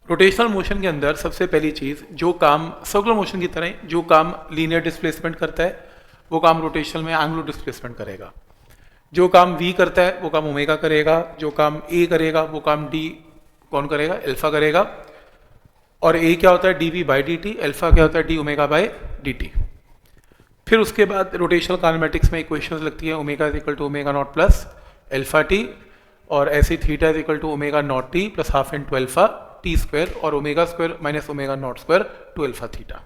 Rotational motion के अंदर सबसे पहली चीज़, जो काम सर्कुलर मोशन की तरह जो काम लीनियर डिस्प्लेसमेंट करता है वो काम रोटेशनल में एंगुलर डिस्प्लेसमेंट करेगा। जो काम v करता है वो काम ओमेगा करेगा, जो काम a करेगा वो काम d कौन करेगा, अल्फा करेगा। और a क्या होता है dv बाई dt, अल्फा क्या होता है d ओमेगा बाई dt। फिर उसके बाद रोटेशनल काइनेमेटिक्स में इक्वेशंस लगती है, omega is equal to omega naught plus alpha T, और ऐसे theta is equal to omega naught T plus half into alpha T square, और omega square minus omega naught square two alpha theta.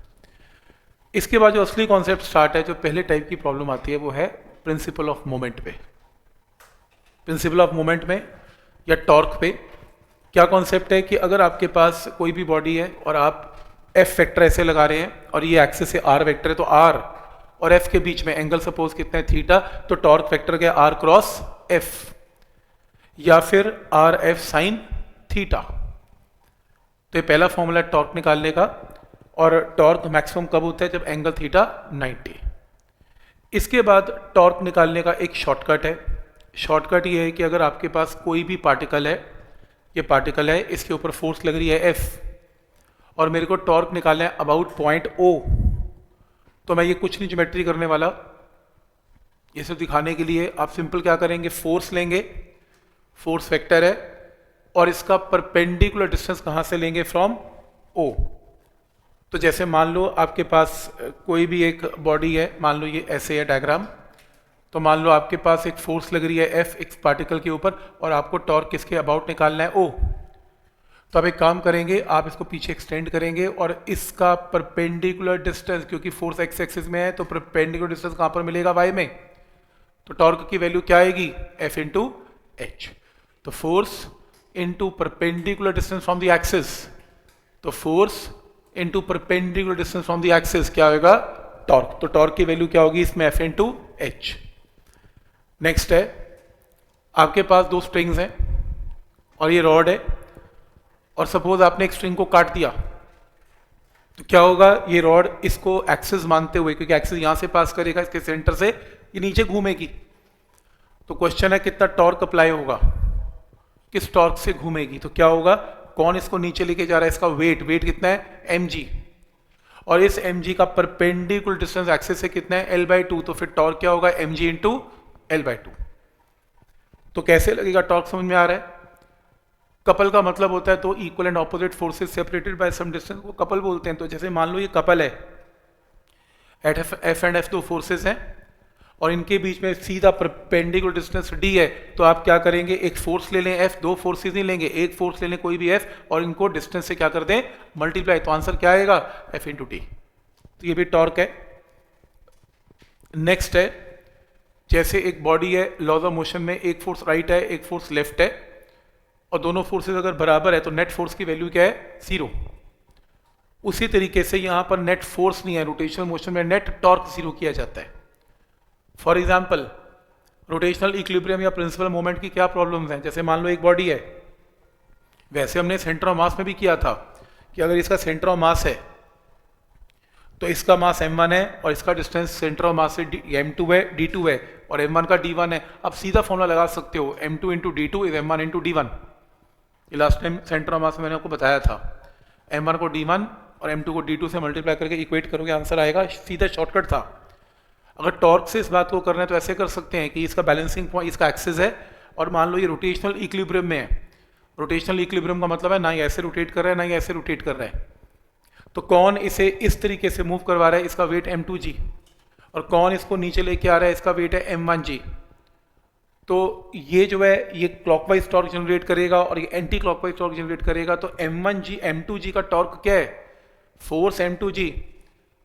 इसके बाद जो असली concept start है, जो पहले टाइप की प्रॉब्लम आती है, वो है प्रिंसिपल ऑफ मोमेंट पे। प्रिंसिपल ऑफ मोमेंट में या टॉर्क पे क्या कॉन्सेप्ट है कि अगर आपके पास कोई भी बॉडी है और आप एफ वेक्टर ऐसे लगा रहे हैं और ये एक्सिस से आर वेक्टर है, तो आर और एफ के बीच में एंगल सपोज कितना है थीटा, तो टॉर्क वेक्टर क्या आर क्रॉस एफ या फिर आर एफ साइन थीटा। तो ये पहला फॉर्मूला है टॉर्क निकालने का, और टॉर्क मैक्सिमम कब होता है, जब एंगल थीटा 90। इसके बाद टॉर्क निकालने का एक शॉर्टकट है। शॉर्टकट ये है कि अगर आपके पास कोई भी पार्टिकल है, ये पार्टिकल है, इसके ऊपर फोर्स लग रही है एफ, और मेरे को टॉर्क निकालना है अबाउट पॉइंट ओ, तो मैं ये कुछ नहीं ज्योमेट्री करने वाला, ये सब दिखाने के लिए आप सिंपल क्या करेंगे, फोर्स लेंगे, फोर्स वेक्टर है, और इसका परपेंडिकुलर डिस्टेंस कहाँ से लेंगे, फ्रॉम ओ। तो जैसे मान लो आपके पास कोई भी एक बॉडी है, मान लो ये ऐसे है डायग्राम, तो मान लो आपके पास एक फोर्स लग रही है एफ एक पार्टिकल के ऊपर, और आपको टॉर्क किसके अबाउट निकालना है, ओ। तो आप एक काम करेंगे, आप इसको पीछे एक्सटेंड करेंगे और इसका परपेंडिकुलर डिस्टेंस, क्योंकि फोर्स एक्स एक्सिस में है तो परपेंडिकुलर डिस्टेंस कहाँ पर मिलेगा, वाई में, तो टॉर्क की वैल्यू क्या आएगी, एफ इंटू एच। तो force into perpendicular distance from the axis, तो force into perpendicular distance from the axis क्या होगा, टॉर्क। तो टॉर्क की वैल्यू क्या होगी इसमें, एफ इंटू एच। नेक्स्ट है, आपके पास दो स्ट्रिंग्स हैं और ये रॉड है, और सपोज आपने एक स्ट्रिंग को काट दिया, तो क्या होगा, ये रॉड इसको एक्सिस मानते हुए, क्योंकि एक्सिस यहां से पास करेगा इसके सेंटर से, ये नीचे घूमेगी। तो क्वेश्चन है कितना टॉर्क अप्लाई होगा, किस टॉर्क से घूमेगी, तो क्या होगा, कौन इसको नीचे लेके जा रहा है, इसका वेट, वेट कितना है mg, और इस mg का परपेंडिकुलर डिस्टेंस एक्सिस से कितना है l/2, तो फिर टॉर्क क्या होगा, mg इंटू l/2। तो कैसे लगेगा टॉर्क, समझ में आ रहा है। कपल का मतलब होता है तो equal and opposite forces separated by some distance, वो कपल बोलते हैं। तो जैसे मान लो ये कपल है, एफ एंड एफ दो फोर्सेस हैं और इनके बीच में सीधा परपेंडिकुलर डिस्टेंस d है, तो आप क्या करेंगे, एक फोर्स ले लें f, दो फोर्सेस नहीं लेंगे, एक फोर्स ले लें कोई भी f, और इनको डिस्टेंस से क्या कर दें, मल्टीप्लाई, तो आंसर क्या आएगा, f इंटू टी। तो ये भी टॉर्क है। नेक्स्ट है, जैसे एक बॉडी है, लॉज ऑफ मोशन में एक फोर्स राइट है एक फोर्स लेफ्ट है, और दोनों फोर्सेस अगर बराबर है तो नेट फोर्स की वैल्यू क्या है, 0। उसी तरीके से यहां पर नेट फोर्स नहीं है, रोटेशनल मोशन में नेट टॉर्क 0 किया जाता है। फॉर एग्जाम्पल, रोटेशनल इक्विलिब्रियम या प्रिंसिपल मोमेंट की क्या प्रॉब्लम्स हैं, जैसे मान लो एक बॉडी है, वैसे हमने सेंटर ऑफ मास में भी किया था कि अगर इसका सेंटर ऑफ मास है तो इसका मास m1 है और इसका डिस्टेंस सेंटर ऑफ मास से m2 है, d2 है, और m1 का d1 है। अब सीधा फॉर्मूला लगा सकते हो, m2 into d2 is m1 into d1। ये लास्ट टाइम सेंटर ऑफ मास में मैंने आपको बताया था, m1 को d1 और m2 को d2 से मल्टीप्लाई करके इक्वेट करोगे, आंसर आएगा, सीधा शॉर्टकट था। अगर टॉर्क से इस बात को करना है तो ऐसे कर सकते हैं कि इसका बैलेंसिंग पॉइंट इसका एक्सिस है, और मान लो ये रोटेशनल इक्विलिब्रियम में है। रोटेशनल इक्विलिब्रियम का मतलब है ना ये ऐसे रोटेट कर रहा है ना ये ऐसे रोटेट कर रहा है, तो कौन इसे इस तरीके से मूव करवा रहा है, इसका वेट m2g, और कौन इसको नीचे लेके आ रहा है, इसका वेट है m1g। तो ये जो है ये क्लॉकवाइज टॉर्क जनरेट करेगा और ये एंटी क्लॉकवाइज टॉर्क जनरेट करेगा। तो m1g m2g का टॉर्क क्या है, force m2g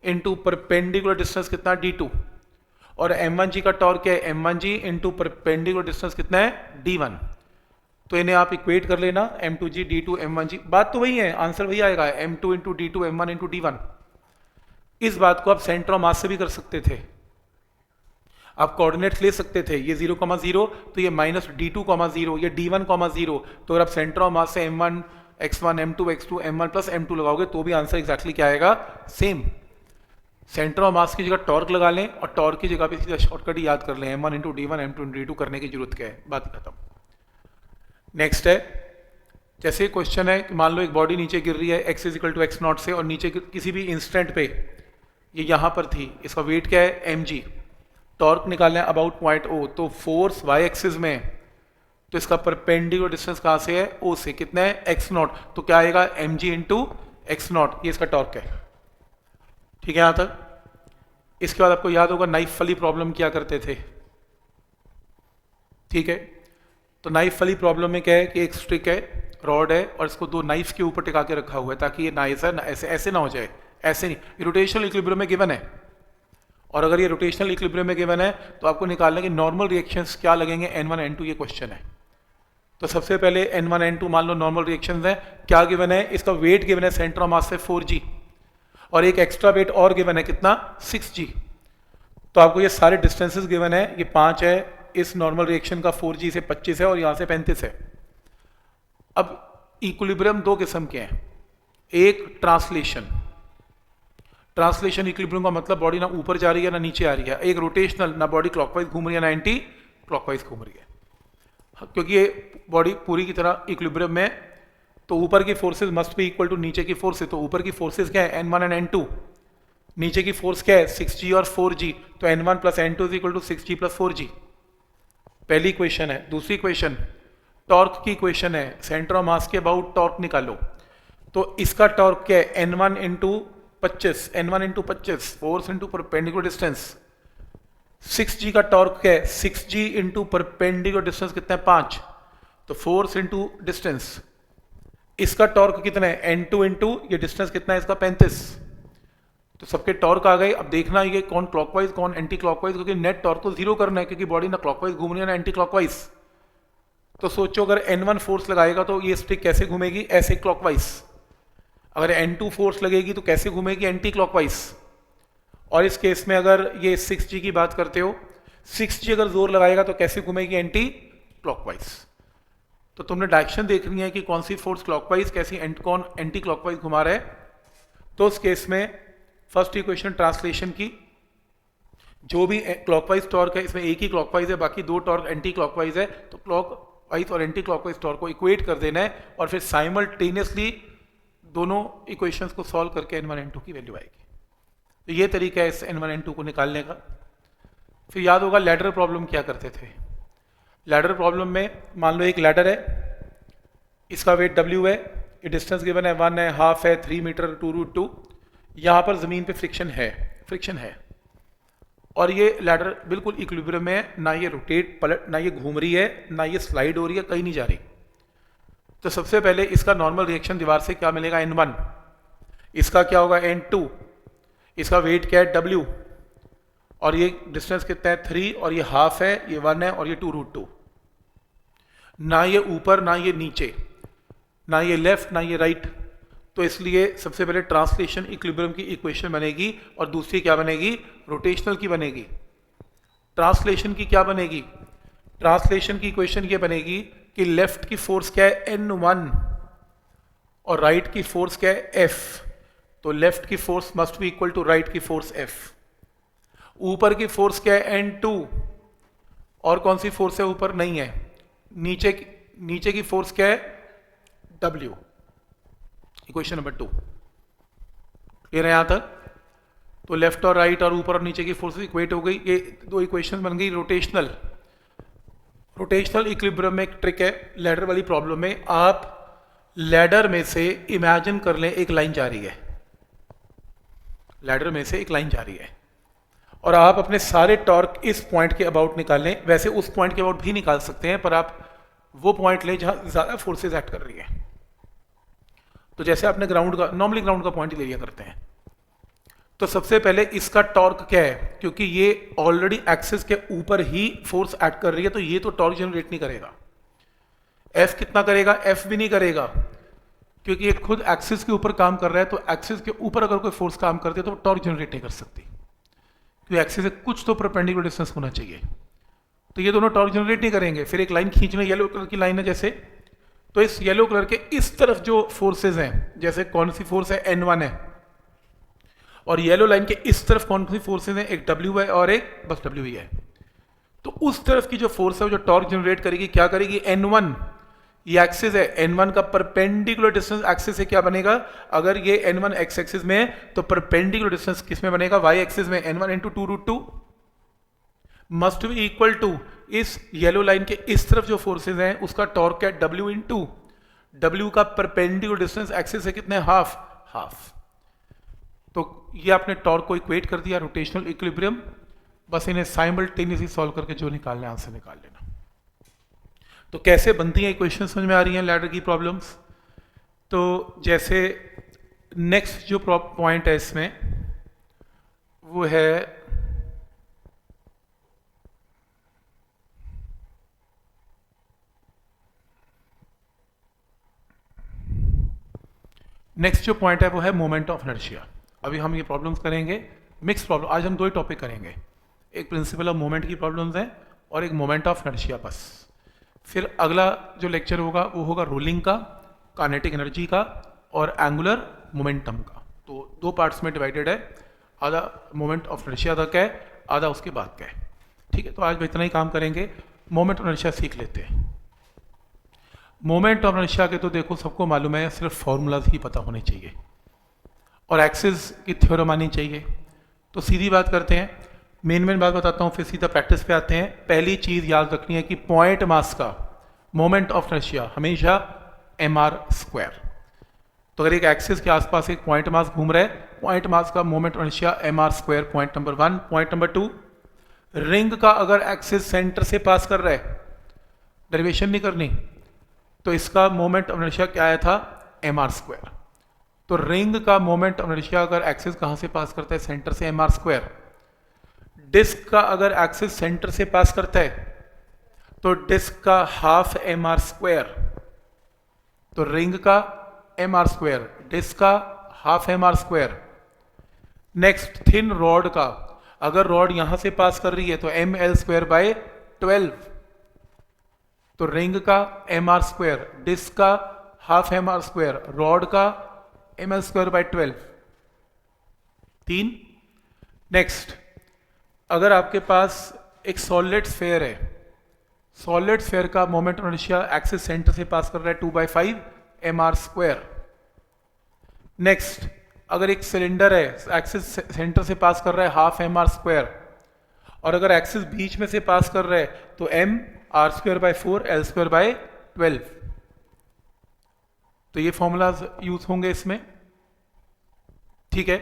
into perpendicular distance कितना d2, और m1g का टॉर्क क्या है, m1g इंटू परपेंडिकुलर डिस्टेंस कितना है d1। तो इन्हें आप इक्वेट कर लेना, m2g d2 m1g, बात तो वही है, आंसर वही आएगा, m2 into d2 m1 into d1। इस बात को आप सेंटर ऑफ मास से भी कर सकते थे, आप कोऑर्डिनेट्स ले सकते थे, ये 0,0 तो ये माइनस d2,0, ये d1,0। तो अगर आप सेंटर ऑफ मास से m1 x1 m2 x2 m1 plus m2 लगाओगे तो भी आंसर एग्जैक्टली क्या आएगा, सेम। सेंटर ऑफ मास की जगह टॉर्क लगा लें और टॉर्क की जगह पे सीधा शॉर्टकट ही याद कर लें, m1 into d1 m2 into d2 करने की जरूरत क्या है, बात खत्म। नेक्स्ट है, जैसे क्वेश्चन है कि मान लो एक बॉडी नीचे गिर रही है x is equal to x naught से, और नीचे किसी भी इंस्टेंट पे ये यहाँ पर थी, इसका वेट क्या है mg, टॉर्क निकालना है अबाउट पॉइंट O, तो फोर्स y एक्सिस में है, तो इसका परपेंडिकुलर डिस्टेंस कहाँ से है, O से, कितना है x नॉट, तो क्या आएगा mg इंटू एक्स नॉट, ये इसका टॉर्क है। ठीक है यहाँ तक। इसके बाद आपको याद होगा नाइफ वाली प्रॉब्लम क्या करते थे, ठीक है। तो नाइफ वाली प्रॉब्लम में क्या है कि एक स्टिक है, रॉड है, और इसको दो नाइफ के ऊपर टिका के रखा हुआ है ताकि ये ना ऐसे ऐसे ना हो जाए, ऐसे नहीं, रोटेशनल इक्विलिब्रियम में गिवन है। और अगर ये रोटेशनल इक्विलिब्रियम में गिवन है तो आपको निकालना कि नॉर्मल रिएक्शंस क्या लगेंगे n1 n2, ये क्वेश्चन है। तो सबसे पहले n1 n2 मान लो नॉर्मल रिएक्शंस है, क्या गिवन है, इसका वेट गिवन है सेंटर ऑफ मास से 4g, और एक एक्स्ट्रा वेट और गिवन है कितना 6g। तो आपको ये सारे डिस्टेंसेस गिवन है, ये 5 है, इस नॉर्मल रिएक्शन का 4g से 25 है, और यहां से 35 है। अब इक्विलिब्रियम दो किस्म के हैं, एक ट्रांसलेशन इक्विलिब्रियम का मतलब बॉडी ना ऊपर जा रही है ना नीचे आ रही है, एक रोटेशनल, ना बॉडी क्लॉकवाइज घूम रही है ना एंटी क्लॉकवाइज घूम रही है। क्योंकि ये बॉडी पूरी की तरह इक्विलिब्रियम में, तो ऊपर की forces must be equal to नीचे की फोर्सेज। तो ऊपर की फोर्सेज क्या है n1 एंड n2, नीचे की फोर्स क्या है 6g और 4g, तो n1 plus n2 is equal to 6g plus 4g। पहली इक्वेशन है। दूसरी इक्वेशन टॉर्क की इक्वेशन है, सेंटर ऑफ मास के अबाउट टॉर्क निकालो। तो इसका टॉर्क क्या है n1 into 25, force into perpendicular distance. 6g का टॉर्क क्या है 6g इंटू परपेंडिकुलर डिस्टेंस कितना है 5, तो फोर्स इंटू डिस्टेंस। इसका टॉर्क कितना है n2 इंटू ये डिस्टेंस कितना है इसका 35। तो सबके टॉर्क आ गए। अब देखना ये कौन क्लॉकवाइज कौन एंटी क्लॉकवाइज, क्योंकि नेट टॉर्क को जीरो करना है, क्योंकि बॉडी ना क्लॉकवाइज घूम रही है ना एंटी क्लॉकवाइज। तो सोचो अगर n1 फोर्स लगाएगा तो ये स्टिक कैसे घूमेगी, ऐसे क्लॉकवाइज। अगर n2 फोर्स लगेगी तो कैसे घूमेगी, एंटी क्लॉकवाइज। और इस केस में अगर ये 6g की बात करते हो, 6g अगर जोर लगाएगा तो कैसे घूमेगी, एंटी क्लॉकवाइज। तो तुमने डायरेक्शन देखनी है कि कौन सी फोर्स क्लॉकवाइज, कैसी कौन एंटी क्लॉकवाइज घुमा रहा है। तो उस केस में फर्स्ट इक्वेशन ट्रांसलेशन की, जो भी क्लॉकवाइज टॉर्क है इसमें एक ही क्लॉकवाइज है, बाकी दो टॉर्क एंटी क्लॉकवाइज है, तो क्लॉकवाइज और एंटी क्लॉकवाइज टॉर्क को इक्वेट कर देना है, और फिर साइमल्टेनियसली दोनों इक्वेशंस को सॉल्व करके n1 n2 की वैल्यू आएगी। तो ये तरीका है इस n1 n2 को निकालने का। फिर याद होगा लैडर प्रॉब्लम क्या करते थे। लैडर प्रॉब्लम में मान लो एक लैडर है, इसका वेट w है, ये डिस्टेंस गिवन है 1 है, हाफ है, 3 मीटर 2√2। यहाँ पर जमीन पे फ्रिक्शन है, और ये लैडर बिल्कुल इक्विलिब्रियम में है, ना ये रोटेट पलट, ना ये घूम रही है, ना ये स्लाइड हो रही है, कहीं नहीं जा रही। तो सबसे पहले इसका नॉर्मल रिएक्शन दीवार से क्या मिलेगा n1, इसका क्या होगा n2, इसका वेट क्या है w, और ये डिस्टेंस कितना है 3, और ये हाफ है, ये 1 है, और ये 2√2। ना ये ऊपर ना ये नीचे, ना ये लेफ्ट ना ये राइट। तो इसलिए सबसे पहले ट्रांसलेशन इक्विलिब्रियम की इक्वेशन बनेगी, और दूसरी क्या बनेगी, रोटेशनल की बनेगी। ट्रांसलेशन की क्या बनेगी, ट्रांसलेशन की इक्वेशन ये बनेगी कि लेफ्ट की फोर्स क्या है n1 और राइट की फोर्स क्या है f। तो लेफ्ट की force must be equal to right की फोर्स f। ऊपर की फोर्स क्या है n2, और कौन सी फोर्स है ऊपर, नहीं है, नीचे की फोर्स क्या है w। इक्वेशन नंबर 2 क्लियर है यहां तक। तो लेफ्ट और राइट और ऊपर और नीचे की फोर्सेस इक्वेट हो गई, ये दो इक्वेशन बन गई रोटेशनल। रोटेशनल इक्विलिब्रियम में एक ट्रिक है लैडर वाली प्रॉब्लम में, आप लैडर में से इमेजिन कर लें एक लाइन जा रही है, लैडर में से एक लाइन जा रही है, और आप अपने सारे टॉर्क इस पॉइंट के अबाउट निकालें। वैसे उस पॉइंट के अबाउट भी निकाल सकते हैं, पर आप वो पॉइंट लें जहां ज्यादा फोर्सेज एक्ट कर रही है। तो जैसे आपने ग्राउंड का, नॉर्मली ग्राउंड का पॉइंट ले लिया करते हैं। तो सबसे पहले इसका टॉर्क क्या है, क्योंकि ये ऑलरेडी एक्सिस के ऊपर ही फोर्स एक्ट कर रही है, तो ये तो टॉर्क जनरेट नहीं करेगा। एफ कितना करेगा, एफ भी नहीं करेगा, क्योंकि ये खुद एक्सिस के ऊपर काम कर रहा है। तो एक्सिस के ऊपर अगर कोई फोर्स काम करती है तो टॉर्क जनरेट नहीं कर सकती, क्योंकि एक्सिस से कुछ तो परपेंडिकुलर डिस्टेंस होना चाहिए। तो ये दोनों टॉर्क जनरेट नहीं करेंगे। फिर एक लाइन खींचना, येलो कलर की लाइन है जैसे, तो इस येलो कलर के इस तरफ जो फोर्सेज हैं, जैसे कौन सी फोर्स है n1 है, और येलो लाइन के इस तरफ कौन सी फोर्सेज हैं, एक w है और एक बस w ही है। तो उस तरफ की जो फोर्स है वो जो टॉर्क जनरेट करेगी क्या करेगी, n1 ये एक्सिस है, n1 का परपेंडिकुलर डिस्टेंस एक्सिस से क्या बनेगा, अगर ये n1 x एक्सिस में है तो परपेंडिकुलर डिस्टेंस किस में बनेगा, y एक्सिस में, n1 into 2√2 must be equal to इस येलो लाइन के इस तरफ जो फोर्सेज हैं उसका टॉर्क है W इंटू W का परपेंडिकुलर डिस्टेंस एक्सिस से कितने, हाफ। तो ये आपने टॉर्क को इक्वेट कर दिया, रोटेशनल इक्विलिब्रियम। बस इन्हें साइमल्टेनियसली सॉल्व करके जो निकालना है आंसर निकाल लेना। तो कैसे बनती हैं इक्वेशन समझ में आ रही हैं लैडर की प्रॉब्लम्स। तो जैसे नेक्स्ट जो पॉइंट है इसमें वो है वो है मोमेंट ऑफ इनर्शिया। अभी हम ये प्रॉब्लम्स करेंगे मिक्स प्रॉब्लम। आज हम दो ही टॉपिक करेंगे, एक प्रिंसिपल ऑफ मोमेंट की प्रॉब्लम्स हैं और एक मोमेंट ऑफ इनर्शिया बस। फिर अगला जो लेक्चर होगा वो होगा रोलिंग का, काइनेटिक एनर्जी का और एंगुलर मोमेंटम का। तो दो पार्ट्स में डिवाइडेड है, आधा मोमेंट ऑफ इनर्शिया तक है, आधा उसके बाद का है। ठीक है, तो आज इतना ही काम करेंगे, मोमेंट ऑफ इनर्शिया सीख लेते हैं। मोमेंट ऑफ इनर्शिया के तो देखो सबको मालूम है, सिर्फ फॉर्मूलाज ही पता होने चाहिए और एक्सिस की थ्योरम आनी चाहिए। तो सीधी बात करते हैं, मेन बात बताता हूँ, फिर सीधा प्रैक्टिस पे आते हैं। पहली चीज़ याद रखनी है कि पॉइंट मास का मोमेंट ऑफ इनर्शिया हमेशा mr²। तो अगर एक एक्सिस के आसपास एक पॉइंट मास घूम रहा है, पॉइंट मास का moment of inertia mr², point number 1। Point number 2, ring का अगर एक्सिस सेंटर से पास कर रहा है, डेरिवेशन नहीं करनी, तो इसका मोमेंट ऑफ इनर्शिया क्या आया था, mr²। तो रिंग का मोमेंट ऑफ इनर्शिया अगर एक्सिस कहां से पास करता है, सेंटर से, mr²। डिस्क का अगर एक्सिस सेंटर से पास करता है तो डिस्क का हाफ mr²। तो रिंग का mr², डिस्क का half mr²। Next, thin rod का अगर रॉड यहां से पास कर रही है तो ml²/12। तो रिंग का mr², डिस्क का हाफ mr², रॉड का ml²/12। 3। नेक्स्ट, अगर आपके पास एक सॉलिड स्फेयर है, सॉलिड स्फेयर का moment of inertia axis centre से पास कर रहा है 2/5 mr²। नेक्स्ट, अगर एक सिलेंडर है, एक्सिस सेंटर से पास कर रहा है हाफ mr², और अगर एक्सिस बीच में से पास कर रहा है तो mr²/4 l²/12। तो ये फॉर्मूलाज यूज होंगे इसमें। ठीक है,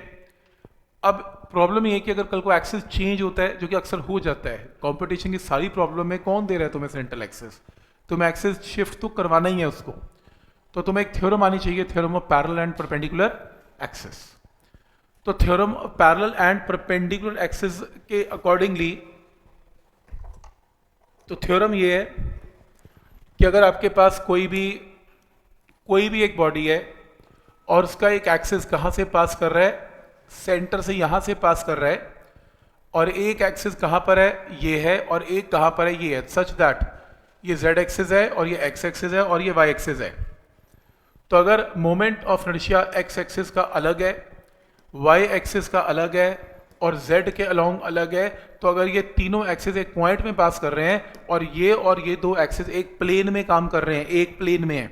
अब प्रॉब्लम ये है कि अगर कल को एक्सिस चेंज होता है, जो कि अक्सर हो जाता है, कंपटीशन की सारी प्रॉब्लम में कौन दे रहा है तुम्हें सेंट्रल एक्सिस, तुम्हें एक्सिस शिफ्ट तो करवाना ही है उसको। तो तुम्हें एक थ्योरम आनी चाहिए, theorem of parallel and perpendicular axis. तो theorem of parallel and perpendicular axis के अकॉर्डिंगली, तो थ्योरम ये है कि अगर आपके पास कोई भी एक बॉडी है और उसका एक एक्सिस कहां से पास कर रहा है, सेंटर से यहां से पास कर रहा है, और एक एक्सिस कहां पर है, ये है, और एक कहां पर है, ये है, सच दैट ये z एक्सिस है और ये x एक्सिस है और ये y एक्सिस है। तो अगर moment of inertia x axis का अलग है, y एक्सिस का अलग है और z के अलोंग अलग है, तो अगर ये तीनों एक्सिस एक पॉइंट में पास कर रहे हैं और ये दो एक्सिस एक प्लेन में काम कर रहे हैं, एक प्लेन में है,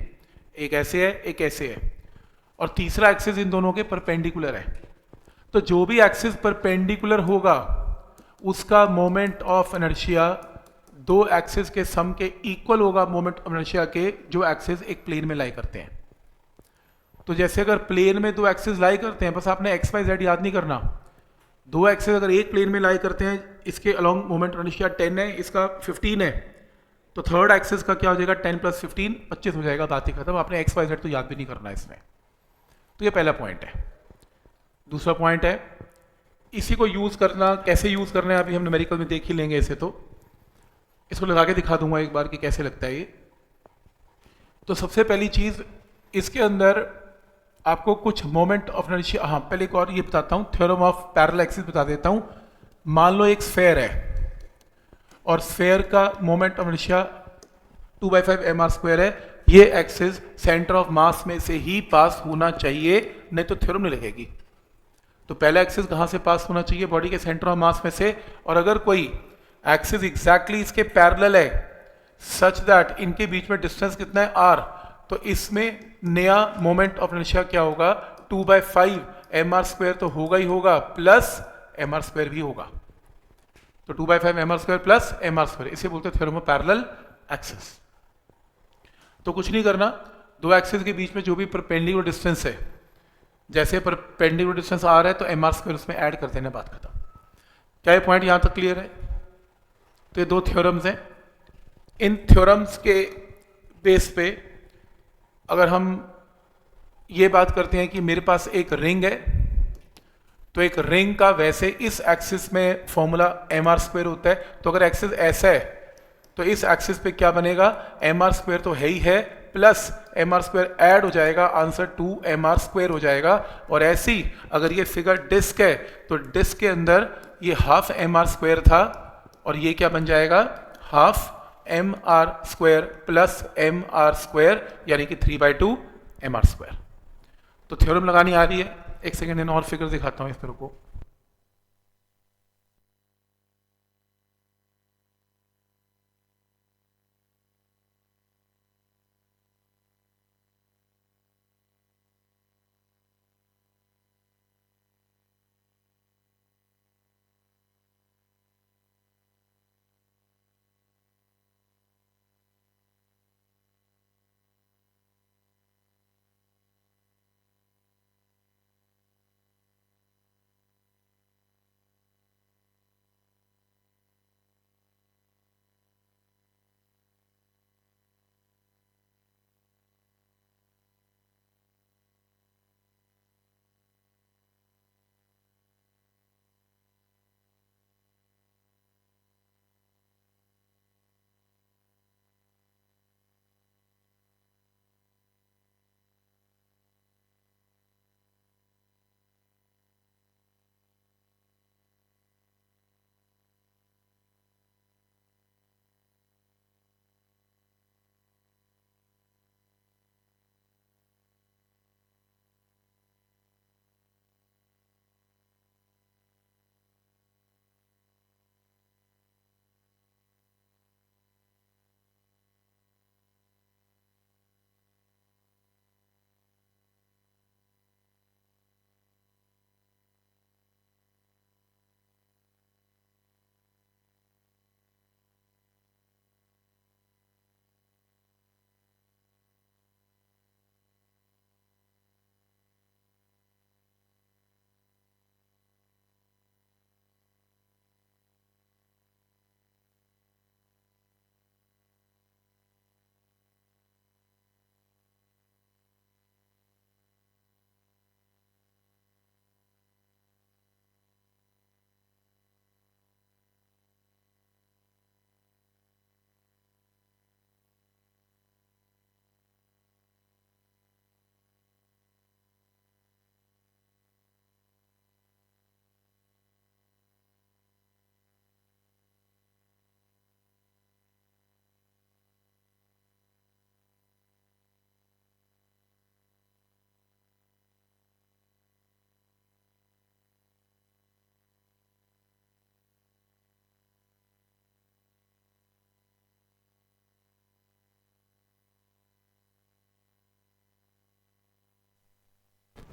एक ऐसे है एक ऐसे है, और तीसरा एक्सिस इन दोनों के परपेंडिकुलर है, तो जो भी एक्सिस परपेंडिकुलर होगा उसका मोमेंट ऑफ इनर्शिया दो एक्सिस के सम के इक्वल होगा मोमेंट ऑफ इनर्शिया के जो एक्सिस एक प्लेन में लाई करते हैं। तो जैसे अगर प्लेन में दो एक्सिस लाई करते हैं, बस आपने x y z याद नहीं करना, दो एक्सिस अगर एक प्लेन में लाई करते हैं, इसके अलोंग मोमेंट ऑफ इनर्शिया 10 है, इसका 15 है, तो थर्ड एक्सिस का क्या हो जाएगा, 10 + 15 25 हो जाएगा, बात ही खत्म। आपने x y z तो याद भी नहीं करना इसमें। तो ये पहला पॉइंट है। दूसरा पॉइंट है, इसी को यूज करना, कैसे यूज करना है अभी हम न्यूमेरिकल में देख ही लेंगे। इसे तो इसको लगा के दिखा दूंगा एक बार कि कैसे लगता है ये। तो सबसे पहली चीज, इसके अंदर आपको कुछ मोमेंट ऑफ इनर्शिया, हाँ पहले एक और ये बताता हूँ, थ्योरम ऑफ पैरेलल एक्सिस बता देता हूँ। मान लो एक स्फेयर है और स्फेयर का मोमेंट ऑफ इनर्शिया 2/5 mr² है, ये एक्सिस सेंटर ऑफ मास में से ही पास होना चाहिए, नहीं तो थ्योरम नहीं लगेगी। तो पहला एक्सिस कहां से पास होना चाहिए, बॉडी के सेंटर ऑफ मास में से, और अगर कोई एक्सिस एग्जैक्टली इसके पैरेलल है, सच दैट इनके बीच में डिस्टेंस कितना है r, तो इसमें नया मोमेंट ऑफ इनर्शिया क्या होगा 2/5 mr² तो होगा ही होगा प्लस mr² भी होगा, तो 2/5 mr² प्लस mr², इसे बोलते हैं थ्योरम ऑफ पैरेलल एक्सिस। तो कुछ नहीं करना, दो एक्सिस के बीच में जो भी परपेंडिकुलर डिस्टेंस है, जैसे परपेंडिकुलर डिस्टेंस आ रहा है तो mr² उसमें ऐड कर देना, बात खत्म। क्या ये पॉइंट यहां तक क्लियर है? तो ये दो थ्योरम्स हैं, इन थ्योरम्स के बेस पे अगर हम ये बात करते हैं कि मेरे पास एक रिंग है, तो एक रिंग का वैसे इस एक्सिस में फॉर्मूला mr² होता है, तो अगर एक्सिस ऐसा है तो इस एक्सिस पे क्या बनेगा mr² तो है ही है, प्लस mr² ऐड हो जाएगा, आंसर 2mr² हो जाएगा। और ऐसी अगर ये फिगर डिस्क है तो डिस्क के अंदर ये हाफ mr² था और ये क्या बन जाएगा हाफ mr² प्लस mr², यानी कि 3/2 mr²। तो थ्योरम लगानी आ रही है, एक सेकेंड इन और फिगर दिखाता हूं इस तरह को।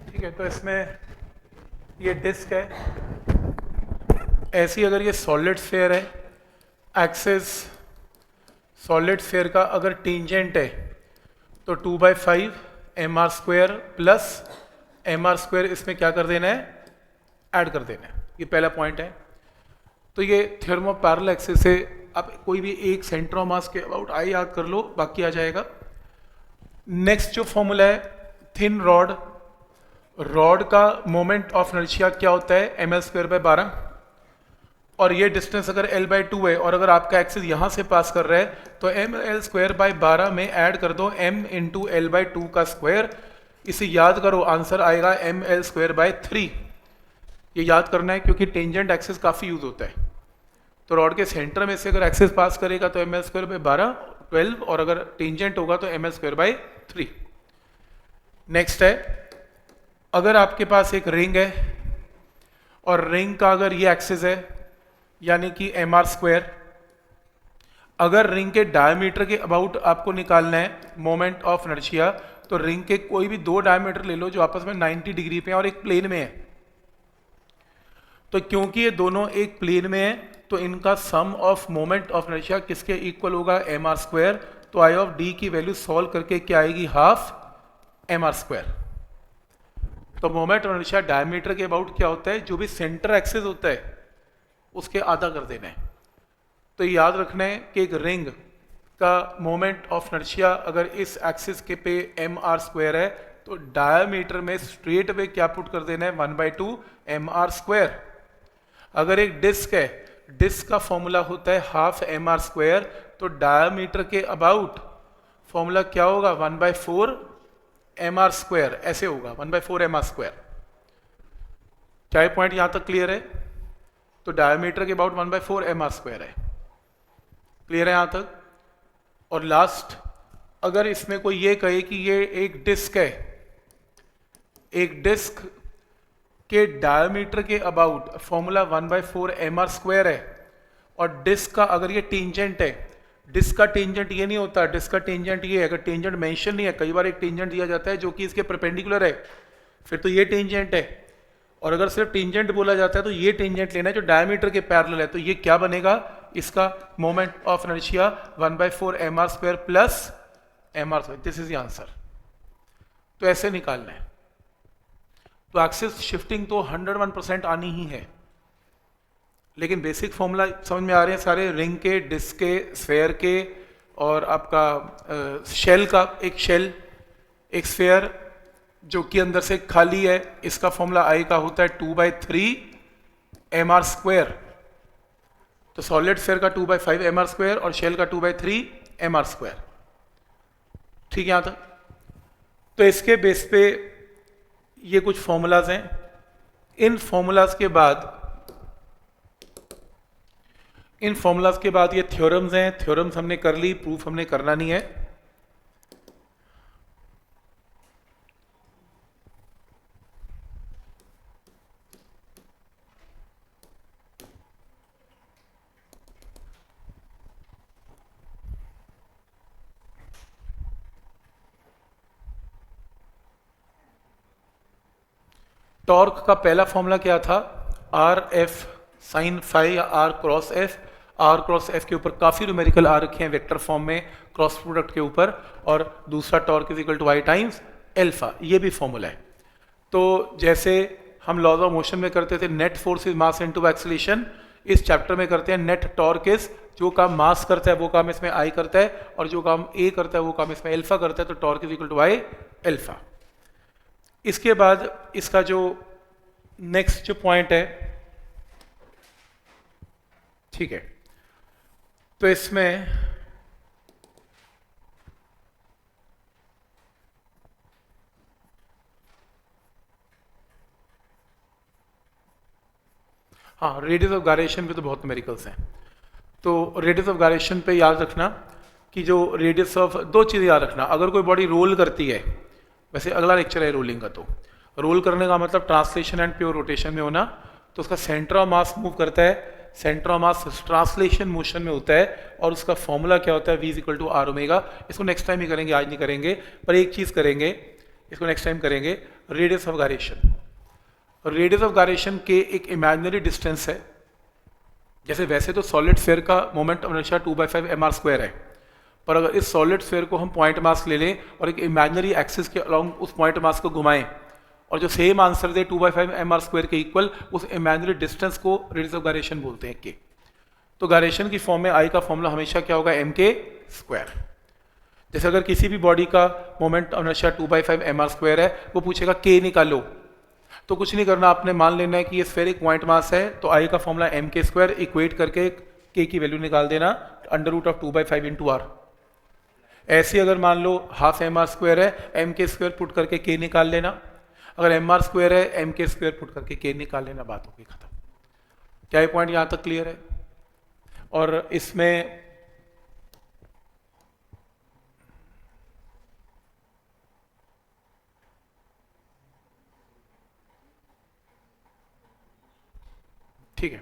ठीक है, तो इसमें ये डिस्क है, ऐसी अगर ये सॉलिड स्फीयर है, एक्सिस सॉलिड स्फीयर का अगर टेंजेंट है तो 2/5 mr² प्लस mr² इसमें क्या कर देना है ऐड कर देना है, ये पहला पॉइंट है। तो ये थ्योरम ऑफ पैरेलल एक्सिस से आप कोई भी एक सेंटर ऑफ मास के अबाउट आई याद कर लो, बाकी आ जाएगा। नेक्स्ट जो फॉर्मूला है थिन रॉड, रॉड का मोमेंट ऑफ इनर्शिया क्या होता है ml²/12, और ये डिस्टेंस अगर l/2 है और अगर आपका एक्सिस यहाँ से पास कर रहा है तो ml²/12 में ऐड कर दो m इंटू l/2 का स्क्वायर, इसे याद करो आंसर आएगा ml²/3। ये याद करना है क्योंकि टेंजेंट एक्सिस काफ़ी यूज होता है। तो रॉड के सेंटर में से अगर एक्सिस पास करेगा तो ml²/12 12, और अगर टेंजेंट होगा तो ml²/3। नेक्स्ट है, अगर आपके पास एक रिंग है और रिंग का अगर ये एक्सिस है यानी कि mr², अगर रिंग के डायमीटर के अबाउट आपको निकालना है मोमेंट ऑफ इनर्शिया, तो रिंग के कोई भी दो डायमीटर ले लो जो आपस में 90 डिग्री पे हैं और एक प्लेन में है। तो क्योंकि ये दोनों एक प्लेन में है तो इनका सम ऑफ मोमेंट ऑफ इनर्शिया किसके इक्वल होगा, एम आर स्क्वायर। तो आई ऑफ डी की वैल्यू सॉल्व करके क्या आएगी, हाफ एम आर स्क्वायर। तो मोमेंट ऑफ इनर्शिया डायमीटर के अबाउट क्या होता है, जो भी सेंटर एक्सिस होता है उसके आधा कर देना है। तो याद रखना है कि एक रिंग का मोमेंट ऑफ इनर्शिया अगर इस एक्सिस के पे एम आर स्क्वायर है तो डायमीटर में स्ट्रेट वे क्या पुट कर देना है, 1/2 एम आर स्क्वायर। अगर एक डिस्क है, डिस्क का फॉर्मूला होता है हाफ एम आर स्क्वायर, तो डायमीटर के अबाउट फॉर्मूला क्या होगा, 1/4 एम आर स्क्वायर, ऐसे होगा 1/4 एम आर स्क्वायर। क्या पॉइंट यहां तक क्लियर है? तो डायमीटर के अबाउट 1/4 एम आर स्क्वायर है, क्लियर है यहां तक। और लास्ट, अगर इसमें कोई ये कहे कि ये एक डिस्क है, एक डिस्क के डायमीटर के about formula 1/4 M R square है, और डिस्क का अगर ये टेंजेंट है, डिस्क का टेंजेंट ये नहीं होता, डिस्क का टेंजेंट ये है, अगर टेंजेंट मेंशन नहीं है, कई बार एक टेंजेंट दिया जाता है जो कि इसके परपेंडिकुलर है, फिर तो ये टेंजेंट है। और अगर सिर्फ टेंजेंट बोला जाता है तो ये टेंजेंट लेना है जो डायमीटर के पैरेलल है, तो ये क्या बनेगा, इसका moment of inertia 1/4 M R square plus M R square, this is the answer. तो ऐसे निकालना है। तो एक्सिस शिफ्टिंग तो 101% आनी ही है, लेकिन बेसिक फॉर्मूला समझ में आ रहे हैं सारे, रिंग के, डिस्क के, स्फेयर के, और आपका शेल का, एक शेल, एक स्फेयर जो कि अंदर से खाली है, इसका फॉर्मूला आई का होता है 2/3 एम आर स्क्वायर। तो सॉलिड स्फेयर का 2/5 एम आर स्क्वायर और शेल का 2/3 एम आर स्क्वायर। ठीक है यहां तक। तो इसके बेस पे ये कुछ फॉर्मूलाज हैं। इन फॉर्मूलाज के बाद ये थ्योरम्स हैं। थ्योरम्स हमने कर ली, प्रूफ हमने करना नहीं है। टॉर्क का पहला फॉर्मूला क्या था, आर एफ साइन फाई या R cross F. R cross F के ऊपर काफी न्यूमेरिकल आ रखे हैं वेक्टर फॉर्म में क्रॉस प्रोडक्ट के ऊपर, और दूसरा torque is equal to Y times alpha, ये भी फॉर्मूला है। तो जैसे हम लॉज ऑफ मोशन में करते थे net force is mass into acceleration, इस चैप्टर में करते हैं नेट टॉर्क इज, जो काम मास करता है वो काम इसमें आई करता है, और जो काम ए करता है वो काम इसमें एल्फा करता है, तो torque is equal to Y alpha. इसके बाद इसका जो नेक्स्ट जो पॉइंट है, ठीक है, तो इसमें हाँ, रेडियस ऑफ गायरेशन पे तो बहुत न्यूमेरिकल्स हैं। तो रेडियस ऑफ गायरेशन पे याद रखना कि जो रेडियस ऑफ, दो चीज़ें याद रखना, अगर कोई बॉडी रोल करती है, वैसे अगला लेक्चर है रोलिंग का, तो रोल करने का मतलब ट्रांसलेशन एंड प्योर रोटेशन में होना, तो उसका सेंटर ऑफ मास मूव करता है, centre of mass translation motion में होता है, और उसका फॉर्मूला क्या होता है, v equal to R omega. इसको नेक्स्ट टाइम ही करेंगे, आज नहीं करेंगे, पर एक चीज़ करेंगे, इसको नेक्स्ट टाइम करेंगे, radius of gyration. Radius of gyration के एक इमेजिनरी डिस्टेंस है, जैसे वैसे तो सॉलिड स्फीयर का moment of inertia 2/5 M R square है, पर अगर इस सॉलिड स्फीयर को हम पॉइंट मास ले लें और एक इमेजिनरी एक्सिस के अलोंग उस पॉइंट मास को घुमाएं, और जो सेम आंसर दे 2/5 एम आर स्क्वायर के इक्वल, उस इमेजिनरी डिस्टेंस को रेडियस ऑफ गायरेशन बोलते हैं के। तो गायरेशन की फॉर्म में आई का फॉर्मूला हमेशा क्या होगा, एम के स्क्वायर। जैसे अगर किसी भी बॉडी का moment of inertia 2/5 M R square है, वो पूछेगा के निकालो, तो कुछ नहीं करना, आपने मान लेना है कि ये स्फेरिक पॉइंट मास है, तो आई का formula M K square, equate करके के की वैल्यू निकाल देना, under root of 2/5 into R. ऐसे अगर मान लो हाफ एम आर स्क्वायर है, एम के स्क्वायर पुट करके के निकाल लेना, अगर एम आर स्क्वायर है एम के स्क्वायर पुट करके के निकाल लेना, बात होगी खत्म। क्या ये पॉइंट यहां तक क्लियर है? और इसमें ठीक है,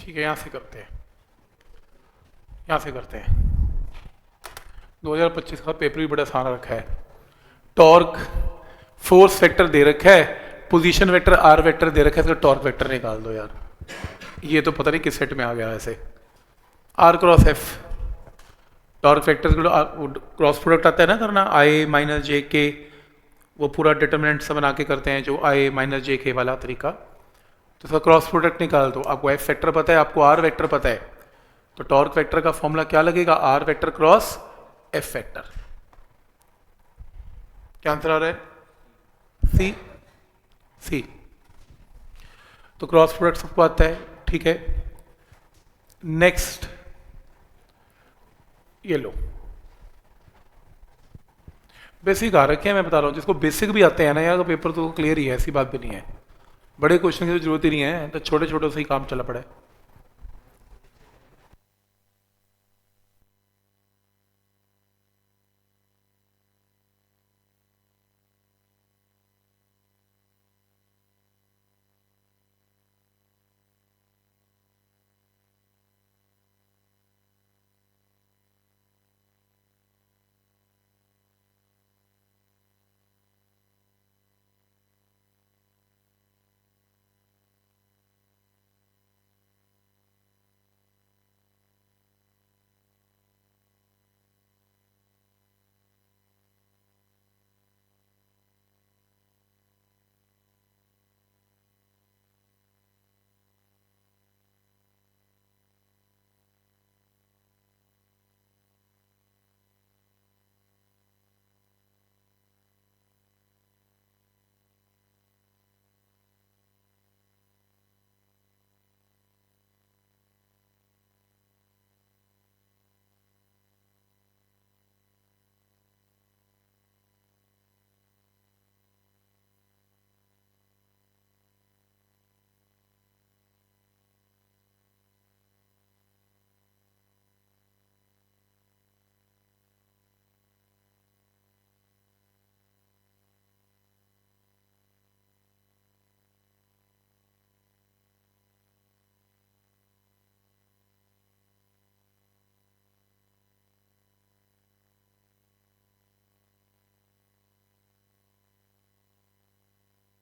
ठीक है, यहाँ से करते हैं, यहाँ से करते हैं। 2025 का पेपर भी बड़ा आसान रखा है। टॉर्क फोर्स वेक्टर दे रखा है, पोजीशन वेक्टर आर वेक्टर दे रखा है, इसका टॉर्क वेक्टर निकाल दो यार। ये तो पता नहीं किस सेट में आ गया ऐसे। R cross F, torque vector cross product आता है ना करना, आई माइनस जे के, वो पूरा डिटर्मिनेंट से बना के करते हैं जो आई माइनस जे के वाला तरीका। तो इसका क्रॉस प्रोडक्ट निकाल दो। आपको एफ वेक्टर पता है, आपको आर वेक्टर पता है, तो टॉर्क वेक्टर का फॉर्मूला क्या लगेगा? R vector cross F vector. क्या आंसर आ रहा है? सी। सी। तो क्रॉस प्रोडक्ट सबको आता है, ठीक है। नेक्स्ट ये लो, बेसिक आ रखे हैं, मैं बता रहा हूँ। जिसको बेसिक भी आते हैं ना यार, तो पेपर तो क्लियर ही है, ऐसी बात भी नहीं है। बड़े क्वेश्चन की तो जरूरत ही नहीं है, तो छोटे छोटे से ही काम चला पड़ा है।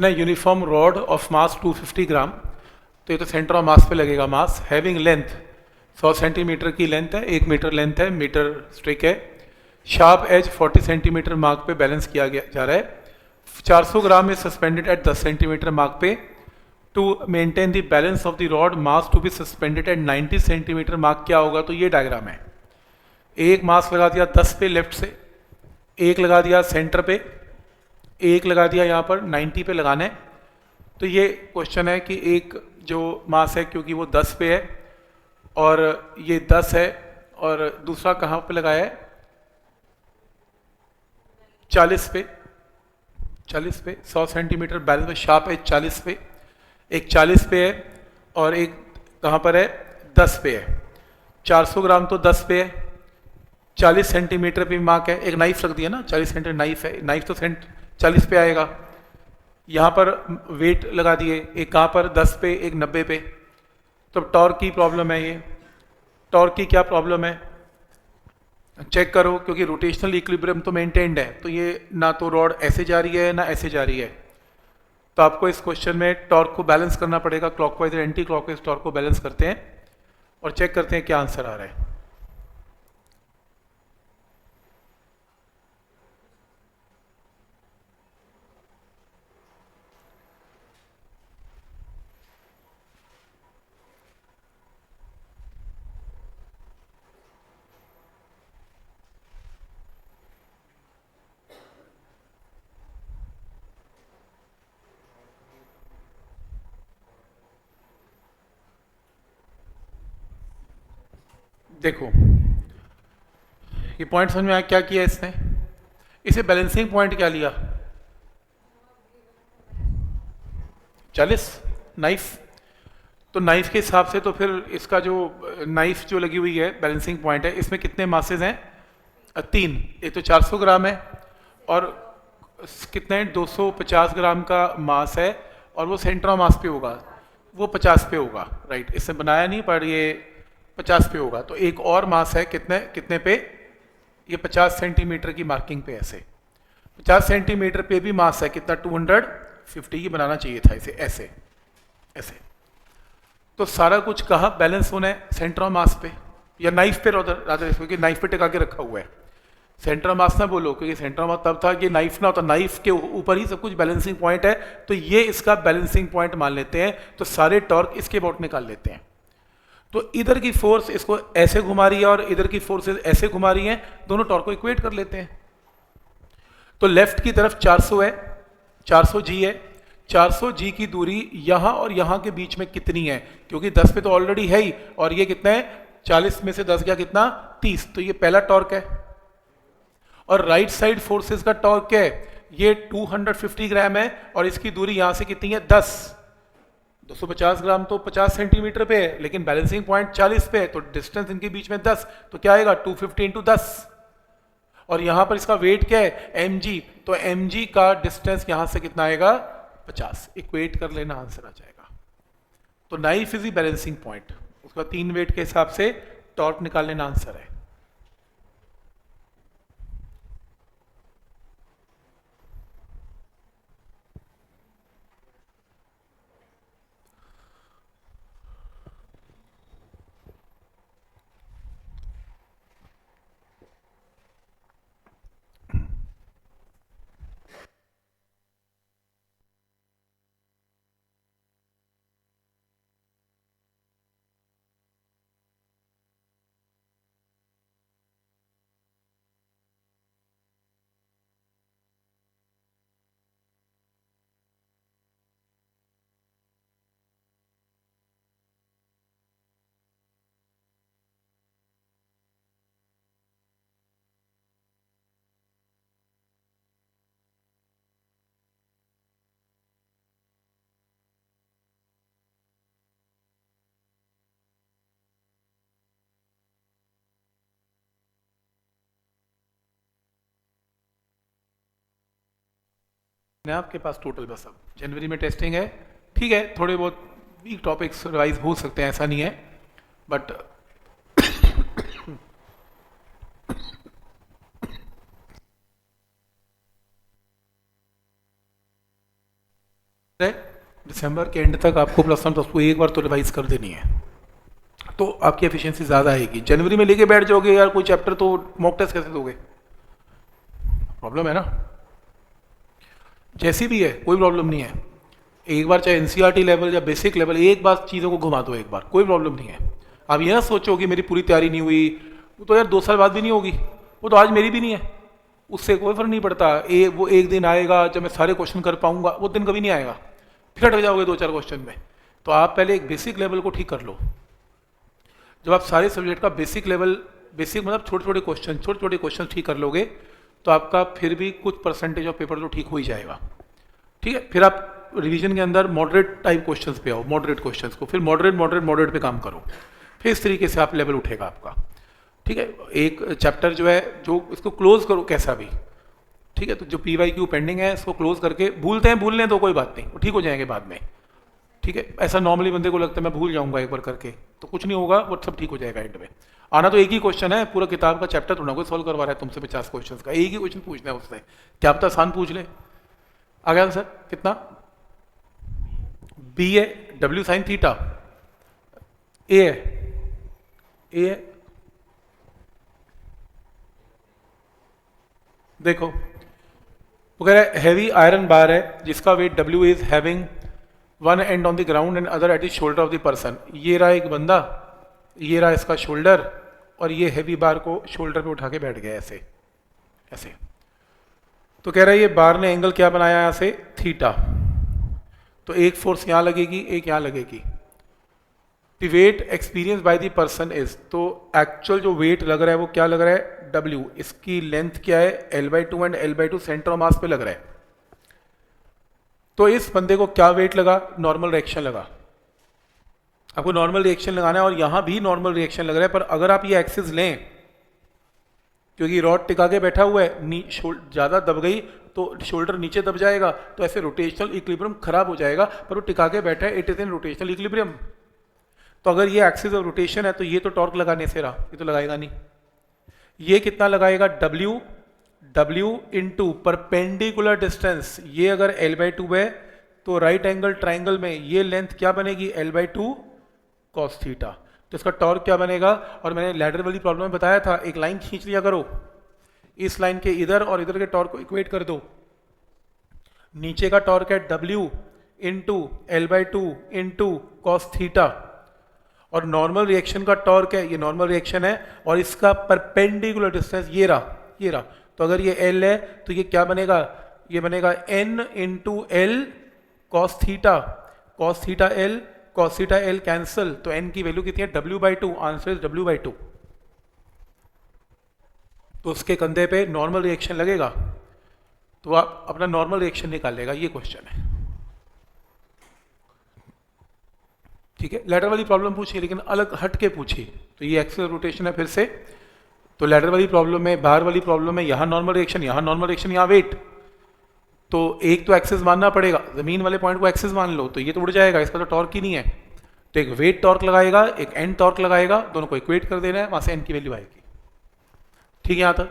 ना uniform rod of mass 250 gram, तो ये तो सेंटर ऑफ मास पे लगेगा मास, हैविंग लेंथ 100 सेंटीमीटर की लेंथ है, 1 मीटर लेंथ है, मीटर स्ट्रिक है, शार्प एज 40 सेंटीमीटर मार्क पे बैलेंस किया गया जा रहा है, 400 gram is suspended at 10 centimetre mark पे। To maintain the balance of the rod mass to be suspended at 90 centimetre mark क्या होगा? तो ये डायग्राम है। एक मास लगा दिया 10 पे लेफ्ट से, एक लगा दिया सेंटर पे, एक लगा दिया यहाँ पर 90 पे लगाना है। तो ये क्वेश्चन है कि एक जो मास है, क्योंकि वो 10 पे है और ये 10 है, और दूसरा कहाँ पे लगाया है? 40 पे, 40 पे 100 सेंटीमीटर बैलेंस में, शार्प है 40 पे, एक 40 पे है और एक कहाँ पर है? 10 पे है। 400 ग्राम तो 10 पे है, 40 सेंटीमीटर पे मार्क है, एक नाइफ रख दिया ना, 40 सेंटीमीटर नाइफ है, नाइफ तो 40 पे आएगा। यहाँ पर वेट लगा दिए, एक कहाँ पर? 10 पे, एक 90 पे। तो टॉर्क की प्रॉब्लम है ये। टॉर्क की क्या प्रॉब्लम है? चेक करो, क्योंकि रोटेशनल इक्विलिब्रियम तो मेंटेन्ड है, तो ये ना तो रॉड ऐसे जा रही है ना ऐसे जा रही है। तो आपको इस क्वेश्चन में टॉर्क को बैलेंस करना पड़ेगा, क्लॉकवाइज और एंटी क्लॉकवाइज टॉर्क को बैलेंस करते हैं और चेक करते हैं क्या आंसर आ रहा है। देखो, ये पॉइंट समझ में आया क्या किया इसने? इसे बैलेंसिंग पॉइंट क्या लिया? 40 नाइफ। तो नाइफ के हिसाब से तो फिर इसका जो नाइफ जो लगी हुई है बैलेंसिंग पॉइंट है, इसमें कितने मासेज हैं? 3। एक तो 400 ग्राम है और कितने 250 ग्राम का मास है, और वो सेंटर ऑफ मास पे होगा। वो 50 पे होगा, राइट, इसने बनाया नहीं पर ये 50 पे होगा। तो एक और मास है कितने कितने पे, ये 50 सेंटीमीटर की मार्किंग पे, ऐसे 50 सेंटीमीटर पे भी मास है कितना, 250 की बनाना चाहिए था इसे, ऐसे ऐसे। तो सारा कुछ कहाँ बैलेंस होना है, सेंटर ऑफ मास पे या नाइफ पे, रादर क्योंकि नाइफ पे टिका के रखा हुआ है। सेंटर ऑफ मास ना बोलो, क्योंकि सेंटर ऑफ मास तब था कि नाइफ ना होता, नाइफ के ऊपर ही सब कुछ बैलेंसिंग पॉइंट है, तो ये इसका बैलेंसिंग पॉइंट मान लेते हैं। तो सारे टॉर्क इसके अबाउट निकाल लेते हैं। तो इधर की फोर्स इसको ऐसे घुमा रही है और इधर की फोर्सेस ऐसे घुमा रही हैं, दोनों टॉर्क को इक्वेट कर लेते हैं। तो लेफ्ट की तरफ 400 है, 400 जी है, 400 जी की दूरी यहां और यहां के बीच में कितनी है, क्योंकि 10 पे तो ऑलरेडी है ही, और ये कितना है, 40 में से 10 गया कितना, 30। तो ये पहला टॉर्क है। और राइट साइड फोर्सेस का टॉर्क क्या है, ये 250 ग्राम है, और इसकी दूरी यहां से कितनी है, 10। 250 ग्राम तो 50 सेंटीमीटर पे है, लेकिन बैलेंसिंग पॉइंट 40 पे है, तो डिस्टेंस इनके बीच में 10, तो क्या आएगा 250 इंटू 10। और यहां पर इसका वेट क्या है, mg, तो mg का डिस्टेंस यहां से कितना आएगा, 50। इक्वेट कर लेना, आंसर आ जाएगा। तो knife is the balancing point, उसका 3 वेट के हिसाब से टॉर्क निकाल लेना, आंसर है। आपके पास टोटल बस अब जनवरी में टेस्टिंग है, ठीक है, थोड़े बहुत वीक टॉपिक्स रिवाइज हो सकते हैं, ऐसा नहीं है, बट दिसंबर के एंड तक आपको प्लस वन प्लस टू एक बार तो रिवाइज कर देनी है, तो आपकी एफिशिएंसी ज़्यादा आएगी। जनवरी में लेके बैठ जाओगे यार कोई चैप्टर, तो मॉक टेस्ट कैसे दोगे, प्रॉब्लम है ना। जैसी भी है कोई प्रॉब्लम नहीं है, एक बार चाहे एनसीईआरटी लेवल या बेसिक लेवल, एक बार चीज़ों को घुमा दो एक बार, कोई प्रॉब्लम नहीं है। आप ये ना सोचो कि मेरी पूरी तैयारी नहीं हुई, वो तो यार 2 साल बाद भी नहीं होगी, वो तो आज मेरी भी नहीं है, उससे कोई फर्क नहीं पड़ता। वो एक दिन आएगा जब मैं सारे क्वेश्चन कर पाऊंगा, वो दिन कभी नहीं आएगा, फिर हट जाओगे 2-4 क्वेश्चन में। तो आप पहले एक बेसिक लेवल को ठीक कर लो। जब आप सारे सब्जेक्ट का बेसिक लेवल, बेसिक मतलब छोटे छोटे क्वेश्चन ठीक कर लोगे, तो आपका फिर भी कुछ परसेंटेज ऑफ पेपर तो ठीक हो ही जाएगा, ठीक है। फिर आप रिवीजन के अंदर मॉडरेट टाइप क्वेश्चंस पे आओ, मॉडरेट क्वेश्चंस को फिर मॉडरेट पे काम करो, फिर इस तरीके से आप लेवल उठेगा आपका, ठीक है। एक चैप्टर जो है, जो इसको क्लोज करो कैसा भी, ठीक है। तो जो PYQ पेंडिंग है इसको क्लोज करके, भूल लें तो कोई बात नहीं, वो ठीक हो जाएंगे बाद में, ठीक है। ऐसा नॉर्मली बंदे को लगता है मैं भूल जाऊंगा एक बार करके, तो कुछ नहीं होगा, वो सब ठीक हो जाएगा एंड में। आना तो एक ही क्वेश्चन है, पूरा किताब का चैप्टर थोड़ा कोई सॉल्व करवा रहा है तुमसे 50 क्वेश्चन का, एक ही क्वेश्चन पूछना है उससे, क्या पता आसान पूछ ले। आ गया आंसर कितना, B है, W sin थीटा, A है, देखो वो कह रहा है हैवी आयरन बार है जिसका weight W is having one end on the ground and other at the shoulder of the person. ये रहा एक बंदा, ये रहा इसका शोल्डर, और ये हैवी बार को शोल्डर पे उठा के बैठ गया ऐसे ऐसे। तो कह रहा है ये बार ने एंगल क्या बनाया यहाँ से, थीटा। तो एक फोर्स यहाँ लगेगी, एक यहाँ लगेगी। The weight experience by the person is, तो एक्चुअल जो वेट लग रहा है वो क्या लग रहा है, W। इसकी लेंथ क्या है, L/2 and L/2 centre of mass पे लग रहा है। तो इस बंदे को क्या वेट लगा, नॉर्मल रिएक्शन लगा। आपको नॉर्मल रिएक्शन लगाना है, और यहां भी नॉर्मल रिएक्शन लग रहा है, पर अगर आप ये एक्सिस लें, क्योंकि रॉड टिका के बैठा हुआ है, ज़्यादा दब गई तो शोल्डर नीचे दब जाएगा, तो ऐसे रोटेशनल इक्विलिब्रियम खराब हो जाएगा, पर वो टिका के बैठा है, it is in rotational equilibrium. तो अगर ये एक्सिस ऑफ रोटेशन है तो ये तो टॉर्क लगाने से रहा, ये तो लगाएगा नहीं। ये कितना लगाएगा, W इंटू परपेंडिकुलर डिस्टेंस, ये अगर L/2 है तो राइट एंगल ट्राइंगल में ये लेंथ क्या बनेगी, L/2 cos थीटा। तो इसका टॉर्क क्या बनेगा, और मैंने लैडर वाली प्रॉब्लम में बताया था, एक लाइन खींच लिया करो, इस लाइन के इधर और इधर के टॉर्क को इक्वेट कर दो। नीचे का टॉर्क है W into L/2 into cos theta, और नॉर्मल रिएक्शन का टॉर्क है, ये नॉर्मल रिएक्शन है, और इसका परपेंडिकुलर डिस्टेंस ये रहा, ये रहा। तो अगर ये L है तो ये क्या बनेगा, ये बनेगा N into L cos theta, cos theta L, cos theta L cancel, तो N की वैल्यू कितनी है, W/2, आंसर इज W/2। तो उसके कंधे पे नॉर्मल रिएक्शन लगेगा, तो आप अपना नॉर्मल रिएक्शन निकालेगा, ये क्वेश्चन है। ठीक है, लैडर वाली प्रॉब्लम पूछी लेकिन अलग हट के पूछी, तो ये एक्सियल रोटेशन है फिर से। तो लैडर वाली प्रॉब्लम में, बाहर वाली प्रॉब्लम में यहाँ नॉर्मल रिएक्शन, यहाँ नॉर्मल रिएक्शन, यहाँ वेट, तो एक तो एक्सिस मानना पड़ेगा, जमीन वाले पॉइंट को एक्सिस मान लो, तो ये तो उड़ जाएगा, इसका तो टॉर्क ही नहीं है। तो एक वेट टॉर्क लगाएगा, एक एन टॉर्क लगाएगा, दोनों को इक्वेट कर देना है, वहां से एन की वैल्यू आएगी। ठीक है, यहां तक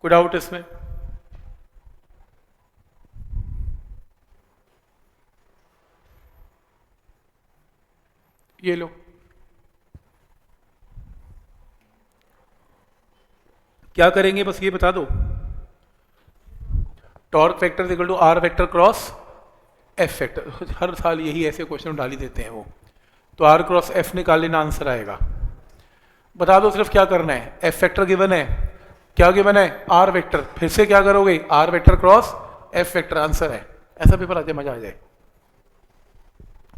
कोई डाउट इसमें? ये लो, क्या करेंगे बस ये बता दो, torque vector equal to R vector cross F vector, हर साल यही ऐसे क्वेश्चन डाल ही देते हैं वो। तो आर क्रॉस एफ निकाल लेना, आंसर आएगा। बता दो सिर्फ क्या करना है, एफ वेक्टर गिवन है, क्या गिवन है, आर वेक्टर, फिर से क्या करोगे, R vector cross F vector, answer है। ऐसा पेपर आ जाए, मजा आ जाए।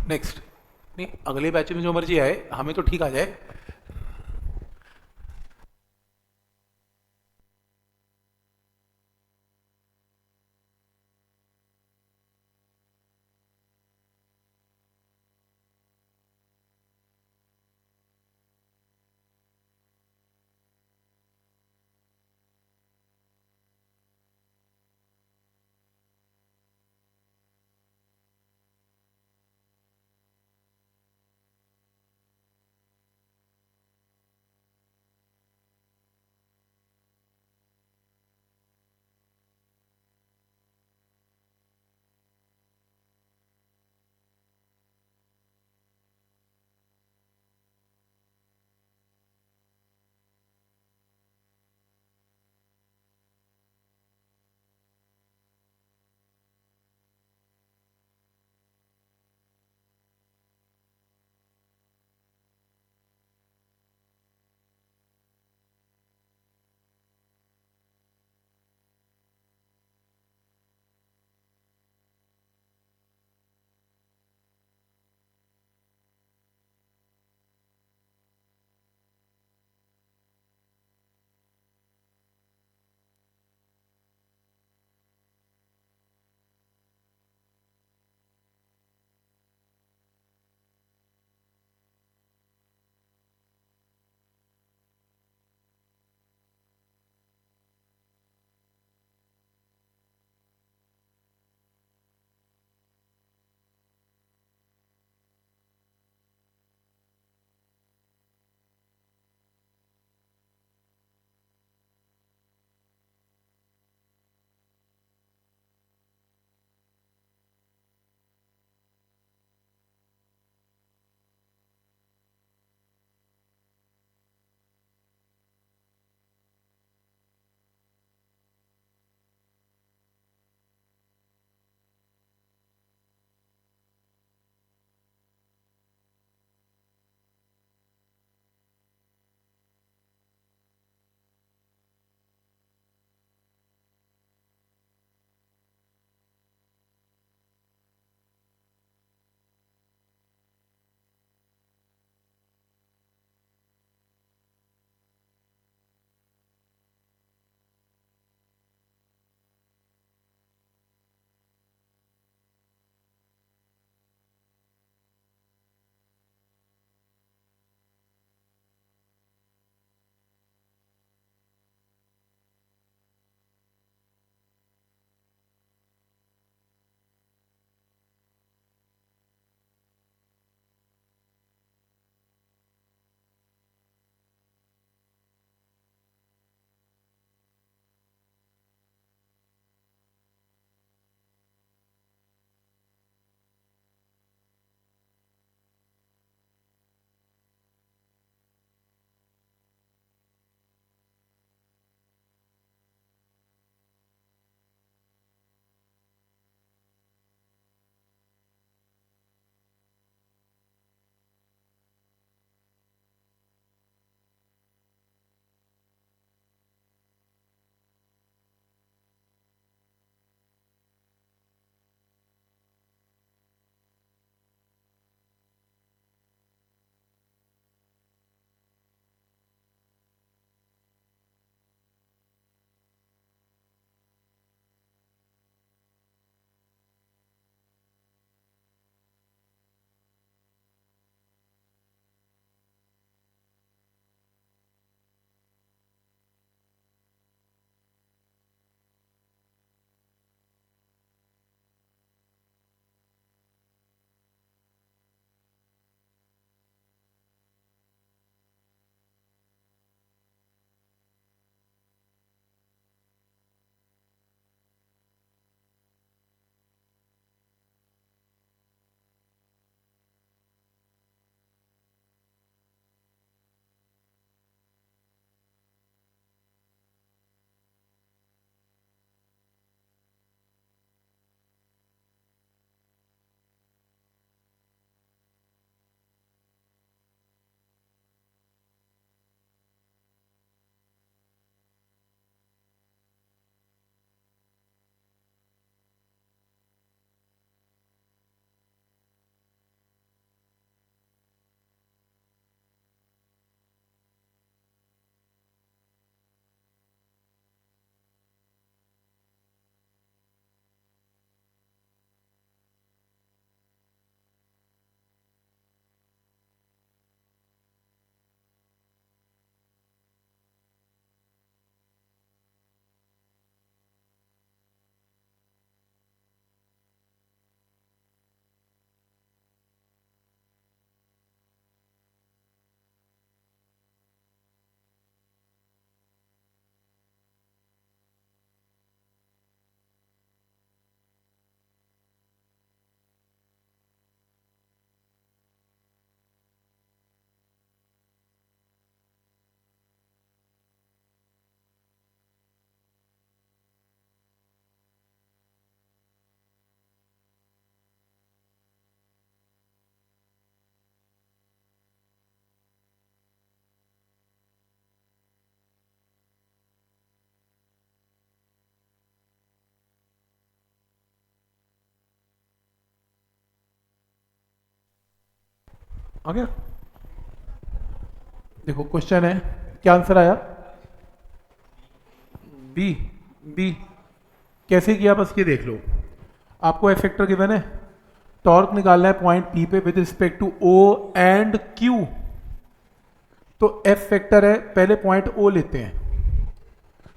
नेक्स्ट, नहीं अगले बैच में जो मर्जी आए, हमें तो ठीक आ जाए। आ गया? देखो क्वेश्चन है, क्या आंसर आया? बी। बी कैसे किया बस ये देख लो। आपको एफ फैक्टर गिवन है, टॉर्क निकालना है पॉइंट पी पे with respect to O and Q. तो एफ फैक्टर है, पहले पॉइंट ओ लेते हैं,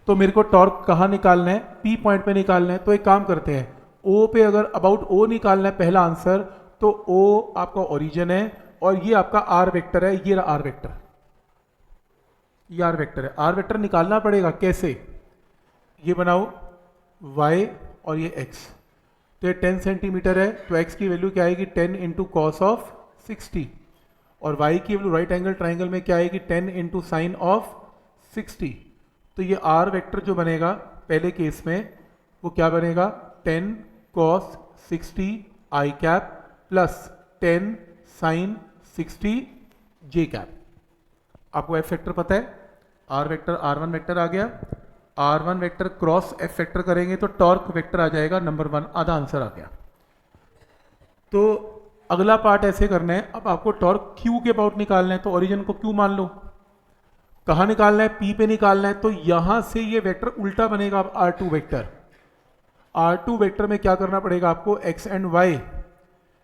तो मेरे को टॉर्क कहाँ निकालना है? पी पॉइंट पे निकालना है। तो एक काम करते हैं, ओ पे अगर अबाउट ओ निकालना है पहला आंसर, तो ओ आपका ओरिजिन है और ये आपका आर वेक्टर है, ये आर वेक्टर, ये आर वेक्टर है। आर वेक्टर निकालना पड़ेगा कैसे? ये बनाओ y और ये x, तो ये 10 सेंटीमीटर है, तो x की वैल्यू क्या आएगी? 10 इंटू कॉस ऑफ 60, और y की वैल्यू राइट एंगल ट्राइंगल में क्या आएगी? 10 इंटू साइन ऑफ 60। तो ये r वेक्टर जो बनेगा पहले केस में वो क्या बनेगा? 10 cos 60 i cap plus 10 sine 60 j cap. आपको एफ फैक्टर पता है, आर वेक्टर R1 वेक्टर आ गया, R1 vector cross F vector करेंगे तो टॉर्क वेक्टर आ जाएगा नंबर 1, आधा आंसर आ गया। तो अगला पार्ट ऐसे करना है, अब आपको टॉर्क Q के अबाउट निकालना है, तो ओरिजिन को Q मान लो। कहाँ निकालना है? P पे निकालना है, तो यहां से ये वेक्टर उल्टा बनेगा। अब R2 वेक्टर, R2 वेक्टर में क्या करना पड़ेगा आपको? X एंड Y,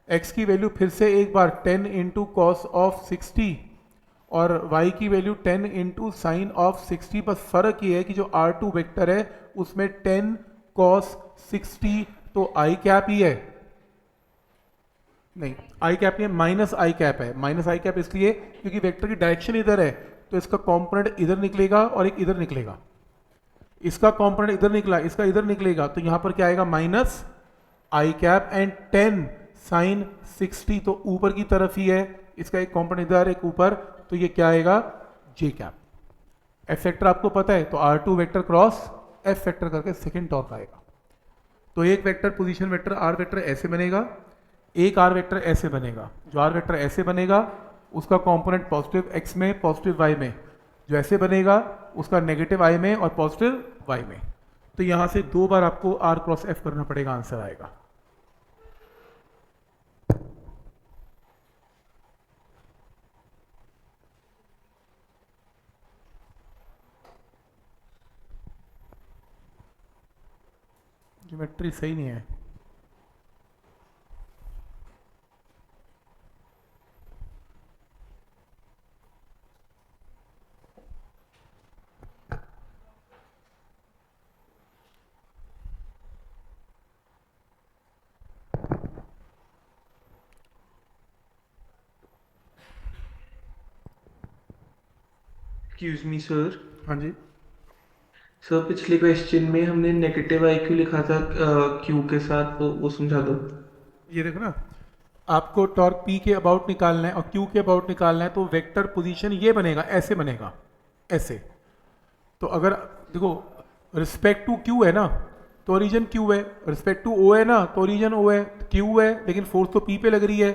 X की वैल्यू फिर से एक बार 10 इंटू कॉस ऑफ 60 और y की वैल्यू 10 इंटू साइन ऑफ 60। बस फर्क ये है कि जो R2 वेक्टर है उसमें 10 कॉस 60 तो आई कैप ही है, नहीं आई कैप नहीं है, माइनस आई कैप है। माइनस आई कैप इसलिए क्योंकि वेक्टर की डायरेक्शन इधर है, तो इसका कॉम्पोनेंट इधर निकलेगा और एक इधर निकलेगा। इसका कॉम्पोनेंट इधर निकला, इसका इधर निकलेगा, तो यहां पर क्या आएगा? Minus I cap and 10 sine 60, तो ऊपर की तरफ ही है, इसका एक कॉम्पोनेंट इधर एक ऊपर, तो ये क्या आएगा? जे कैप। एफ वेक्टर आपको पता है, तो R2 vector cross F vector करके सेकंड टॉर्क आएगा। तो एक vector position vector R vector ऐसे बनेगा, एक आर वेक्टर ऐसे बनेगा। जो आर वेक्टर ऐसे बनेगा उसका कंपोनेंट पॉजिटिव एक्स में पॉजिटिव वाई में, जो ऐसे बनेगा उसका नेगेटिव आई में और पॉजिटिव वाई में। तो यहां से 2 बार आपको आर क्रॉस एफ करना पड़ेगा, आंसर आएगा। ज्योमेट्री सही नहीं है। Excuse me sir. हाँ जी, सर पिछले क्वेश्चन में हमने नेगेटिव आई क्यू लिखा था क्यू के साथ, तो वो समझा दो। ये देखो ना, आपको टॉर्क पी के अबाउट निकालना है और क्यू के अबाउट निकालना है, तो वेक्टर पोजीशन ये बनेगा, ऐसे बनेगा, ऐसे। तो अगर देखो रिस्पेक्ट टू क्यू है ना, तो ओरिजिन क्यू है, रिस्पेक्ट टू ओ है ना, तो ओरिजिन ओ है, क्यू है, लेकिन फोर्स तो पी पे लग रही है,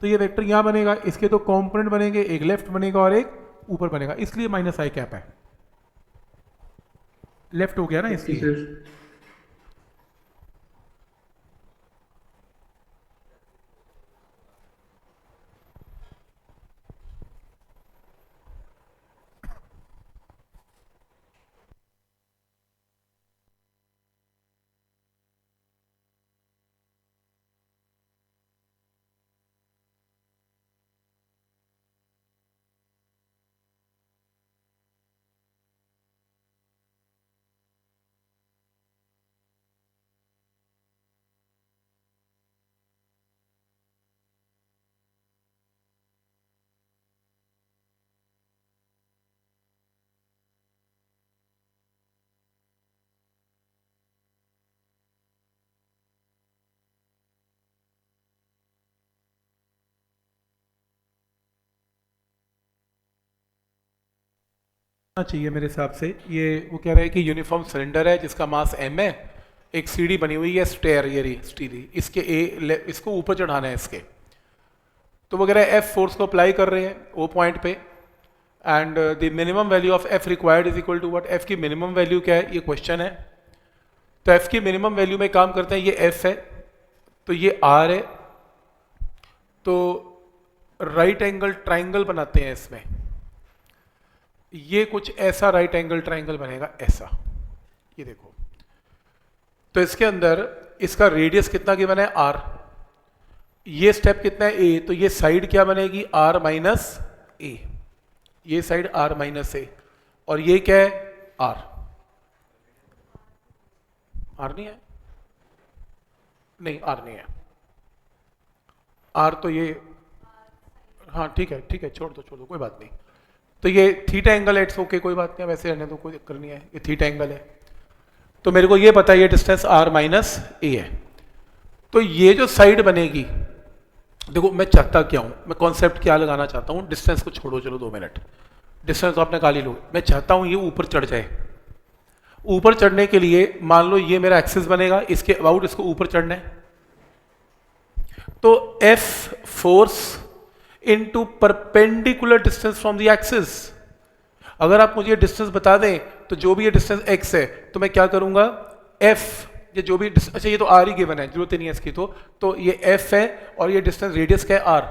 तो ये वेक्टर यहाँ बनेगा। इसके तो कॉम्पोनेंट बनेंगे, एक लेफ्ट बनेगा और एक ऊपर बनेगा, इसलिए माइनस आई कैप है, लेफ्ट हो गया ना ओके इसलिए। सर। चाहिए मेरे हिसाब से। ये वो कह रहा है कि यूनिफॉर्म सिलेंडर है जिसका मास m है, एक सीढ़ी बनी हुई है स्टेयर, ये रही सीढ़ी, इसके इसको ऊपर चढ़ाना है इसके। तो वो कह रहा है एफ फोर्स को अप्लाई कर रहे हैं वो पॉइंट पे, and the minimum value of F required is equal to what? F की मिनिमम वैल्यू क्या है, ये क्वेश्चन है। तो एफ की मिनिमम वैल्यू में काम करते हैं, ये एफ है तो ये आर है, तो राइट एंगल ट्राइंगल बनाते हैं इसमें, ये कुछ ऐसा राइट एंगल ट्राइंगल बनेगा, ऐसा, ये देखो। तो इसके अंदर इसका रेडियस कितना गिवन है, आर, ये स्टेप कितना है, ए, तो ये साइड क्या बनेगी, आर माइनस ए, ये साइड आर माइनस ए, और ये क्या है, आर, आर नहीं है, नहीं आर नहीं है, आर तो ये, हाँ ठीक है, छोड़ दो कोई बात नहीं। तो ये थीटा एंगल है, इट्स ओके, कोई बात नहीं, वैसे रहने दो, कोई दिक्कत नहीं है, ये थीटा एंगल है। तो मेरे को ये पता है ये डिस्टेंस आर माइनस ए है। तो ये जो साइड बनेगी, देखो मैं चाहता क्या हूं, मैं कॉन्सेप्ट क्या लगाना चाहता हूं, डिस्टेंस को छोड़ो, चलो 2 मिनट, डिस्टेंस तो आपने निकाल ही लो, मैं चाहता हूं ये ऊपर चढ़ जाए। ऊपर चढ़ने के लिए मान लो ये मेरा एक्सिस बनेगा, इसके अबाउट इसको ऊपर चढ़ना है, तो F force into perpendicular distance from the axis. अगर आप मुझे डिस्टेंस बता दें, तो जो भी ये डिस्टेंस x है, तो मैं क्या करूंगा, f, ये जो भी, अच्छा ये तो r ही गिवन है, जरूरत ही नहीं है इसकी, तो ये f है और ये डिस्टेंस रेडियस क्या है, r,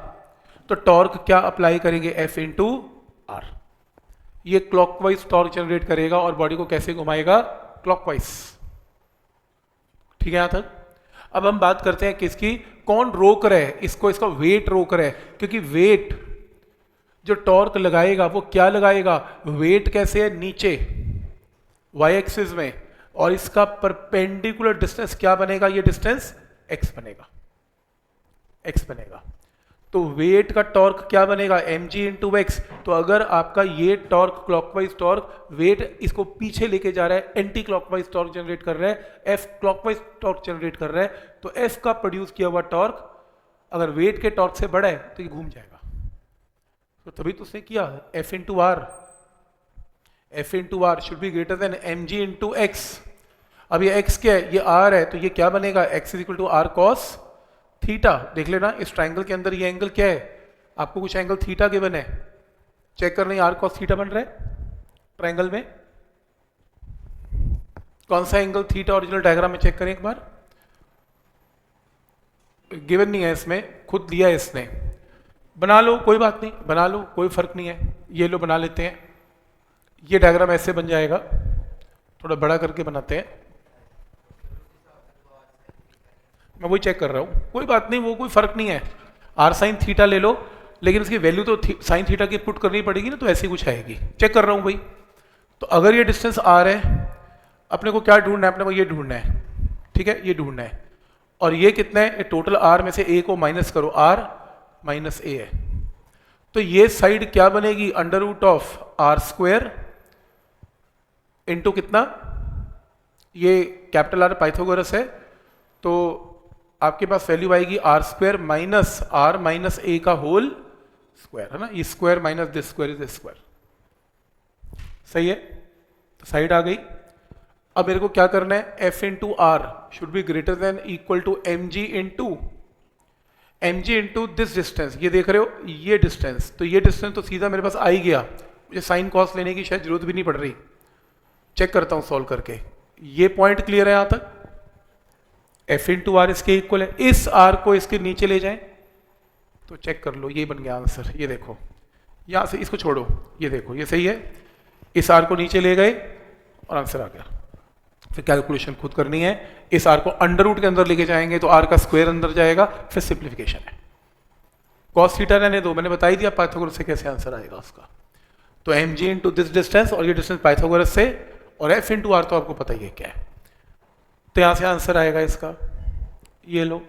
तो टॉर्क क्या अप्लाई करेंगे, f इंटू आर, ये क्लॉकवाइज टॉर्क जनरेट करेगा और बॉडी को कैसे घुमाएगा, क्लॉकवाइज। ठीक है यहां तक। अब हम बात करते हैं किसकी, कौन रोक रहा है इसको, इसका वेट रोक रहा है, क्योंकि वेट जो टॉर्क लगाएगा वो क्या लगाएगा, वेट कैसे है, नीचे वाई एक्सिस में, और इसका परपेंडिकुलर डिस्टेंस क्या बनेगा, ये डिस्टेंस x बनेगा, x बनेगा। तो वेट का टॉर्क क्या बनेगा, mg इंटू एक्स। तो अगर आपका ये टॉर्क क्लॉकवाइज टॉर्क, वेट इसको पीछे लेके जा रहा है, एंटी क्लॉकवाइज टॉर्क जनरेट कर रहा है, f क्लॉकवाइज टॉर्क जनरेट कर रहा है, तो f का प्रोड्यूस किया हुआ टॉर्क अगर वेट के टॉर्क से बड़ा है तो ये घूम जाएगा। तो तभी तो उसने किया F into R should be greater than M G into X. अब ये x क्या है, ये r है, तो ये क्या बनेगा, x is equal to R cos theta. देख लेना इस ट्राइंगल के अंदर ये एंगल क्या है, आपको कुछ एंगल थीटा गिवन है, चेक करना, आर कॉस थीटा बन रहा है ट्राइंगल में, कौन सा एंगल थीटा ओरिजिनल डायग्राम में चेक करें एक बार, गिवन नहीं है इसमें, खुद दिया है इसने, बना लो कोई बात नहीं, बना लो कोई फर्क नहीं है, ये लो बना लेते हैं, ये डायग्राम ऐसे बन जाएगा, थोड़ा बड़ा करके बनाते हैं, मैं वही चेक कर रहा हूँ, कोई बात नहीं, वो कोई फर्क नहीं है, आर साइन थीटा ले लो, लेकिन उसकी वैल्यू तो साइन थीटा की पुट करनी पड़ेगी ना, तो ऐसी कुछ आएगी, चेक कर रहा हूँ भाई। तो अगर ये डिस्टेंस आर है, अपने को क्या ढूंढना है, अपने को ये ढूंढना है, ठीक है, ये ढूंढना है, और ये कितना है, टोटल आर में से ए को माइनस करो, आर माइनस ए है, तो ये साइड क्या बनेगी, under root of R square into कितना, ये कैपिटल आर पाइथागोरस है, तो आपके पास वैल्यू आएगी R square minus R minus A का होल स्क्वायर, है ना, ये square minus this square is square, सही है, तो साइड आ गई। अब मेरे को क्या करना है, F into R should be greater than equal to M G into this distance, ये देख रहे हो ये डिस्टेंस, तो ये डिस्टेंस तो सीधा मेरे पास आ ही गया, मुझे साइन कॉस लेने की शायद जरूरत भी नहीं पड़ रही, चेक करता हूं सॉल्व करके, ये पॉइंट क्लियर है यहां तक, एफ इंटू आर इसके इक्वल है, इस आर को इसके नीचे ले जाएं तो चेक कर लो, ये बन गया आंसर, ये देखो यहां से इसको छोड़ो, ये देखो ये सही है, इस आर को नीचे ले गए और आंसर आ गया। फिर कैलकुलेशन खुद करनी है, इस आर को अंडर रूट के अंदर लेके जाएंगे तो आर का स्क्वायर अंदर जाएगा, फिर सिंप्लीफिकेशन है, कॉस थीटा रहने दो, मैंने बता ही दिया पाइथागोरस से कैसे आंसर आएगा उसका, तो M G into this distance, और ये डिस्टेंस पाइथागोरस से, और एफ इंटू आर तो आपको पता ही है क्या है, तो यहां से आंसर आएगा इसका, ये लो,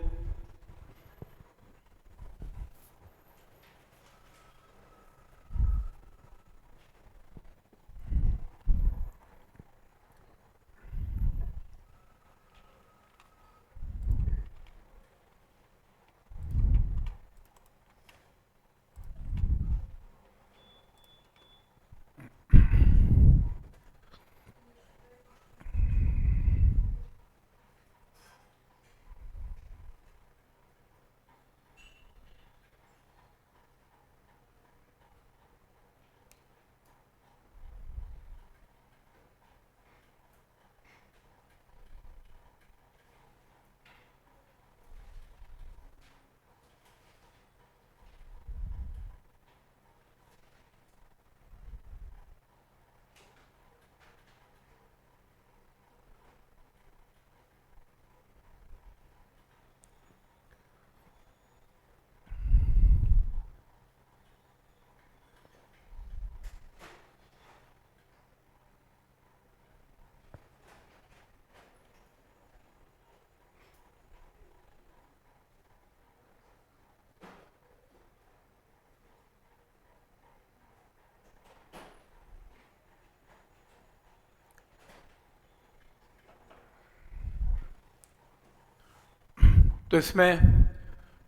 तो इसमें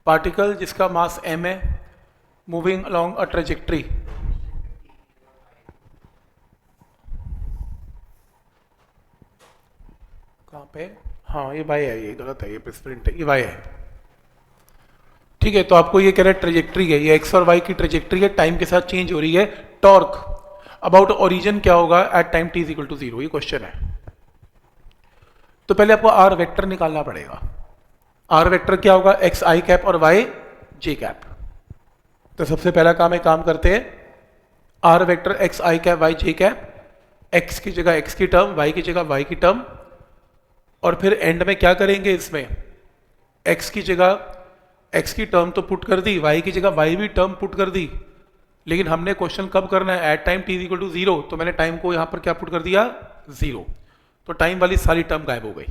पार्टिकल जिसका मास m है मूविंग अलोंग अ ट्रेजेक्ट्री, कहाँ पे, हाँ ये y है, ये गलत है, ये स्प्रिंट है, ये y है। ठीक है, तो आपको ये कह रहा है ट्रेजेक्ट्री है, ये x और y की ट्रेजेक्ट्री है, टाइम के साथ चेंज हो रही है। टॉर्क अबाउट ओरिजिन क्या होगा at time t is equal to 0, ये क्वेश्चन है। तो पहले आपको आर वेक्टर निकालना पड़ेगा। आर वेक्टर क्या होगा, एक्स आई कैप और वाई जे कैप। तो सबसे पहला काम है, काम करते हैं, R vector X I cap Y J cap, X की जगह एक्स की टर्म, वाई की जगह वाई की टर्म, और फिर एंड में क्या करेंगे, इसमें एक्स की जगह एक्स की टर्म तो पुट कर दी, वाई की जगह वाई भी टर्म पुट कर दी, लेकिन हमने क्वेश्चन कब करना है, at time T equal to 0, तो मैंने टाइम को यहां पर क्या पुट कर दिया, 0, तो टाइम वाली सारी टर्म गायब हो गई,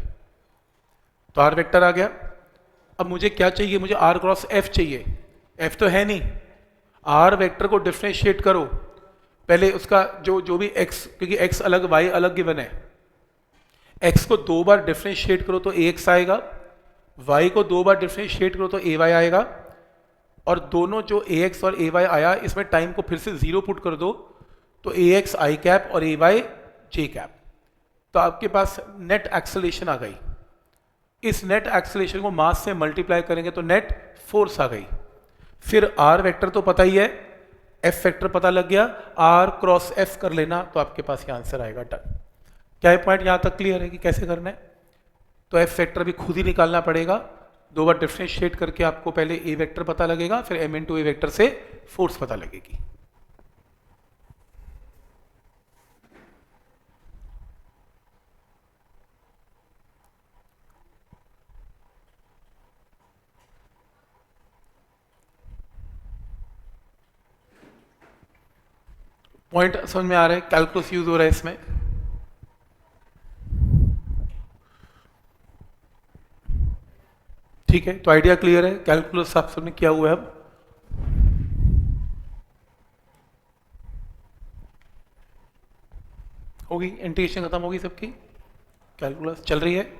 तो आर वेक्टर आ गया। अब मुझे क्या चाहिए, मुझे आर क्रॉस एफ चाहिए, एफ तो है नहीं, आर वेक्टर को डिफ्रेंशिएट करो, पहले उसका जो जो भी एक्स, क्योंकि एक्स अलग वाई अलग गिवन है, एक्स को 2 बार डिफ्रेंशिएट करो तो ए एक्स आएगा, वाई को 2 बार डिफ्रेंशिएट करो तो ए वाई आएगा, और दोनों जो ए एक्स और ए वाई आया इसमें टाइम को फिर से 0 पुट कर दो, तो ए एक्स आई कैप और ए वाई जे कैप, तो आपके पास नेट एक्सेलेरेशन आ गई। इस नेट एक्सेलेरेशन को मास से मल्टीप्लाई करेंगे तो नेट फोर्स आ गई। फिर आर वेक्टर तो पता ही है, एफ वेक्टर पता लग गया, आर क्रॉस एफ कर लेना, तो आपके पास ये आंसर आएगा, डन। क्या ये पॉइंट यहां तक क्लियर है कि कैसे करना है? तो एफ वेक्टर भी खुद ही निकालना पड़ेगा, 2 बार डिफ्रेंशिएट करके आपको पहले ए वेक्टर पता लगेगा, फिर एम इंटू ए वेक्टर से फोर्स पता लगेगी। पॉइंट समझ में आ रहा है, कैलकुलस यूज हो रहा है इसमें। ठीक है, तो आइडिया क्लियर है, कैलकुलस आप सबने किया हुआ है। अब होगी, इंटीग्रेशन खत्म होगी सबकी, कैलकुलस चल रही है।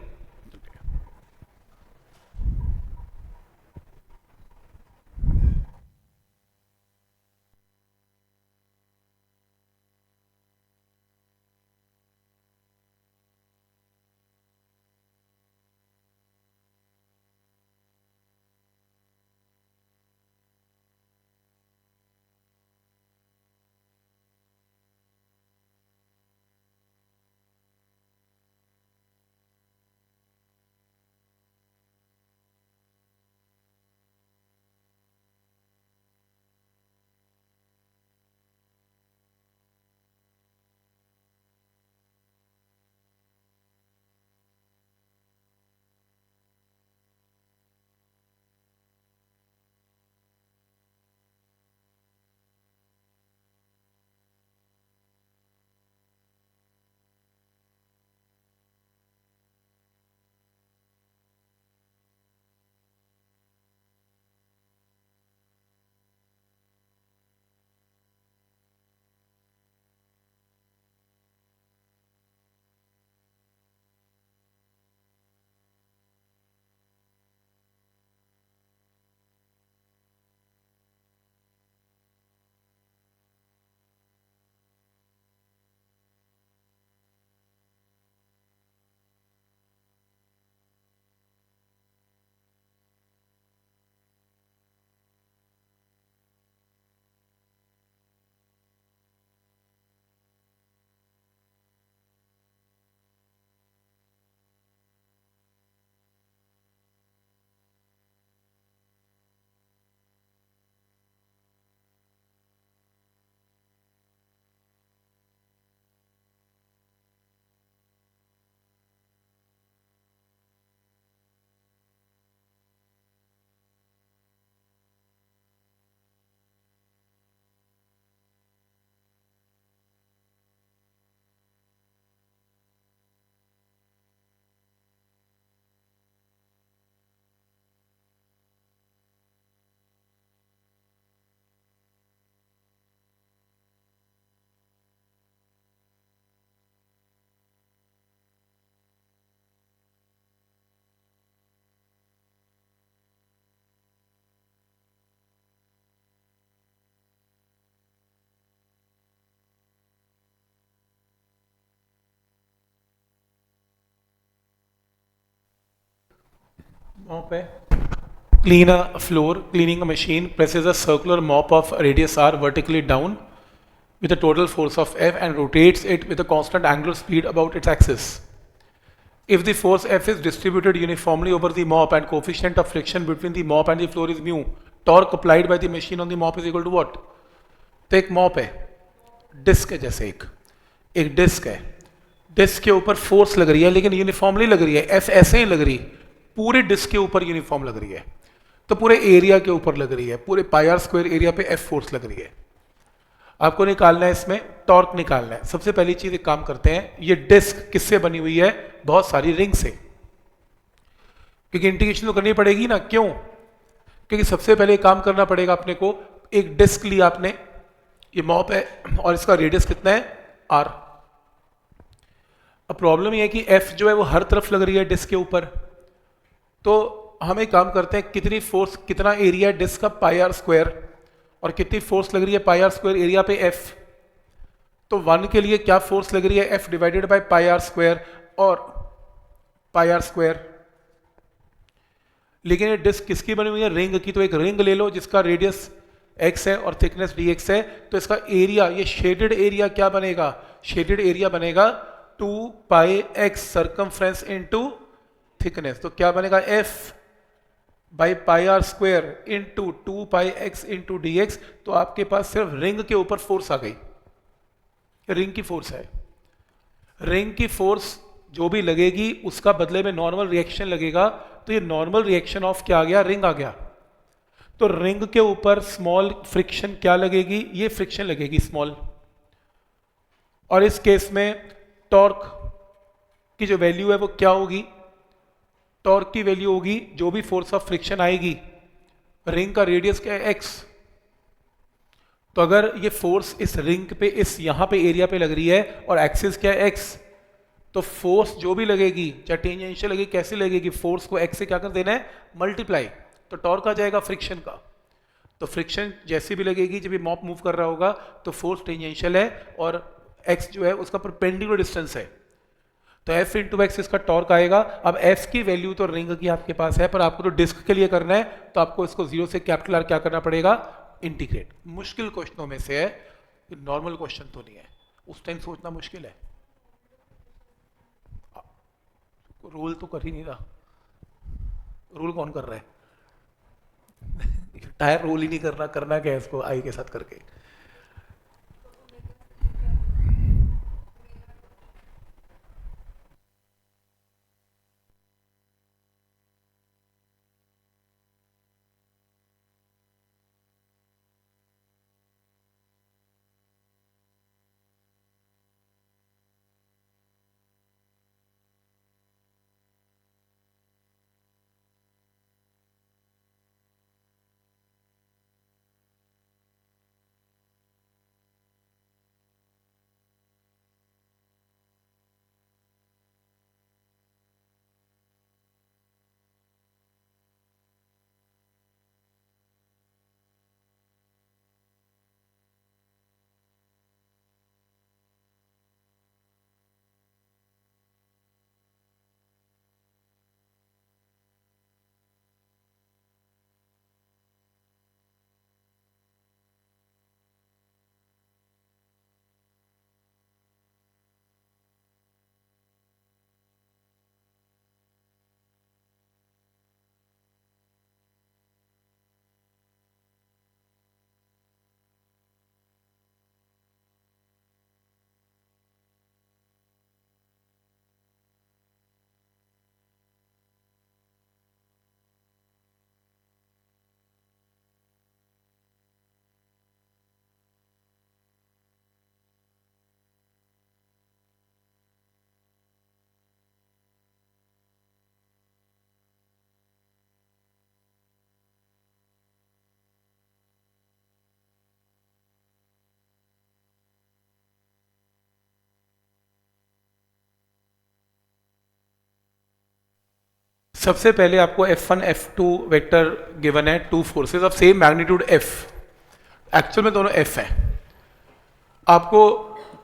mop है, clean a floor, cleaning a machine presses a circular mop of radius r vertically down with a total force of F and rotates it with a constant angular speed about its axis. If the force F is distributed uniformly over the mop and coefficient of friction between the mop and the floor is mu, torque applied by the machine on the mop is equal to what? तो एक mop है, disc है, जैसे एक disc है, disc के ऊपर force लग रही है लेकिन यूनिफॉर्मली लग रही है, एफ ऐसे ही लग रही, पूरे डिस्क के ऊपर यूनिफॉर्म लग रही है, तो पूरे एरिया के ऊपर लग रही है, पूरे पाई आर स्क्वायर एरिया पे एफ फोर्स लग रही है। आपको निकालना है इसमें टॉर्क निकालना है। सबसे पहली चीज एक काम करते हैं, ये डिस्क किससे बनी हुई है? बहुत सारी रिंग से, क्योंकि इंटीग्रेशन तो करनी पड़ेगी ना। क्यों? क्योंकि सबसे पहले काम करना पड़ेगा अपने को, एक डिस्क लिया आपने, ये मॉप है और इसका रेडियस कितना है? आर। अब प्रॉब्लम ये है कि एफ जो है वो हर तरफ लग रही है डिस्क के ऊपर, तो हम एक काम करते हैं, कितनी फोर्स, कितना एरिया है डिस्क का? पाई आर स्क्वायर, और कितनी फोर्स लग रही है पाई आर स्क्वायर एरिया पे? एफ। तो 1 के लिए क्या फोर्स लग रही है? F divided by pi R square, और पाई आर स्क्वायर। लेकिन ये डिस्क किसकी बनी हुई है? रिंग की। तो एक रिंग ले लो जिसका रेडियस x है और थिकनेस dx है, तो इसका एरिया, ये शेडेड एरिया क्या बनेगा? शेडेड एरिया बनेगा 2 pi x circumference into thickness. तो क्या बनेगा? f by pi R square into 2 pi x into D X. तो आपके पास सिर्फ रिंग के ऊपर फोर्स आ गई, रिंग की फोर्स है। रिंग की फोर्स जो भी लगेगी उसका बदले में नॉर्मल रिएक्शन लगेगा, तो ये नॉर्मल रिएक्शन ऑफ क्या आ गया? रिंग आ गया। तो रिंग के ऊपर स्मॉल फ्रिक्शन क्या लगेगी? ये फ्रिक्शन लगेगी स्मॉल। और इस केस में टॉर्क की जो वैल्यू है वो क्या होगी? टॉर्क की वैल्यू होगी, जो भी फोर्स ऑफ फ्रिक्शन आएगी, रिंग का रेडियस क्या है? x। तो अगर ये फोर्स इस रिंग पे, इस यहां पे एरिया पे लग रही है और एक्सिस क्या है? x, तो फोर्स जो भी लगेगी, चाहे टेंजेंशियल लगेगी, कैसे लगेगी, फोर्स को x से क्या कर देना है? मल्टीप्लाई। तो टॉर्क आ जाएगा फ्रिक्शन का। तो फ्रिक्शन जैसी भी लगेगी, जब ये मॉप मूव कर रहा होगा, तो फोर्स टेंजेंशियल है और x जो है उसका परपेंडिकुलर डिस्टेंस है, तो f इंटू एक्स इसका टॉर्क आएगा। अब f की वैल्यू तो रिंग की आपके पास है, पर आपको तो डिस्क के लिए करना है, तो आपको इसको 0 से कैपिटल आर क्या करना पड़ेगा? इंटीग्रेट। मुश्किल क्वेश्चनों में से है, नॉर्मल क्वेश्चन तो नहीं है, उस टाइम सोचना मुश्किल है। रूल तो कर ही नहीं रहा, रूल कौन कर रहा है? टायर रोल ही नहीं करना, करना क्या है इसको आई के साथ करके? सबसे पहले आपको F1 F2 वेक्टर गिवन है, 2 forces of same magnitude F। Actual में दोनों F हैं। आपको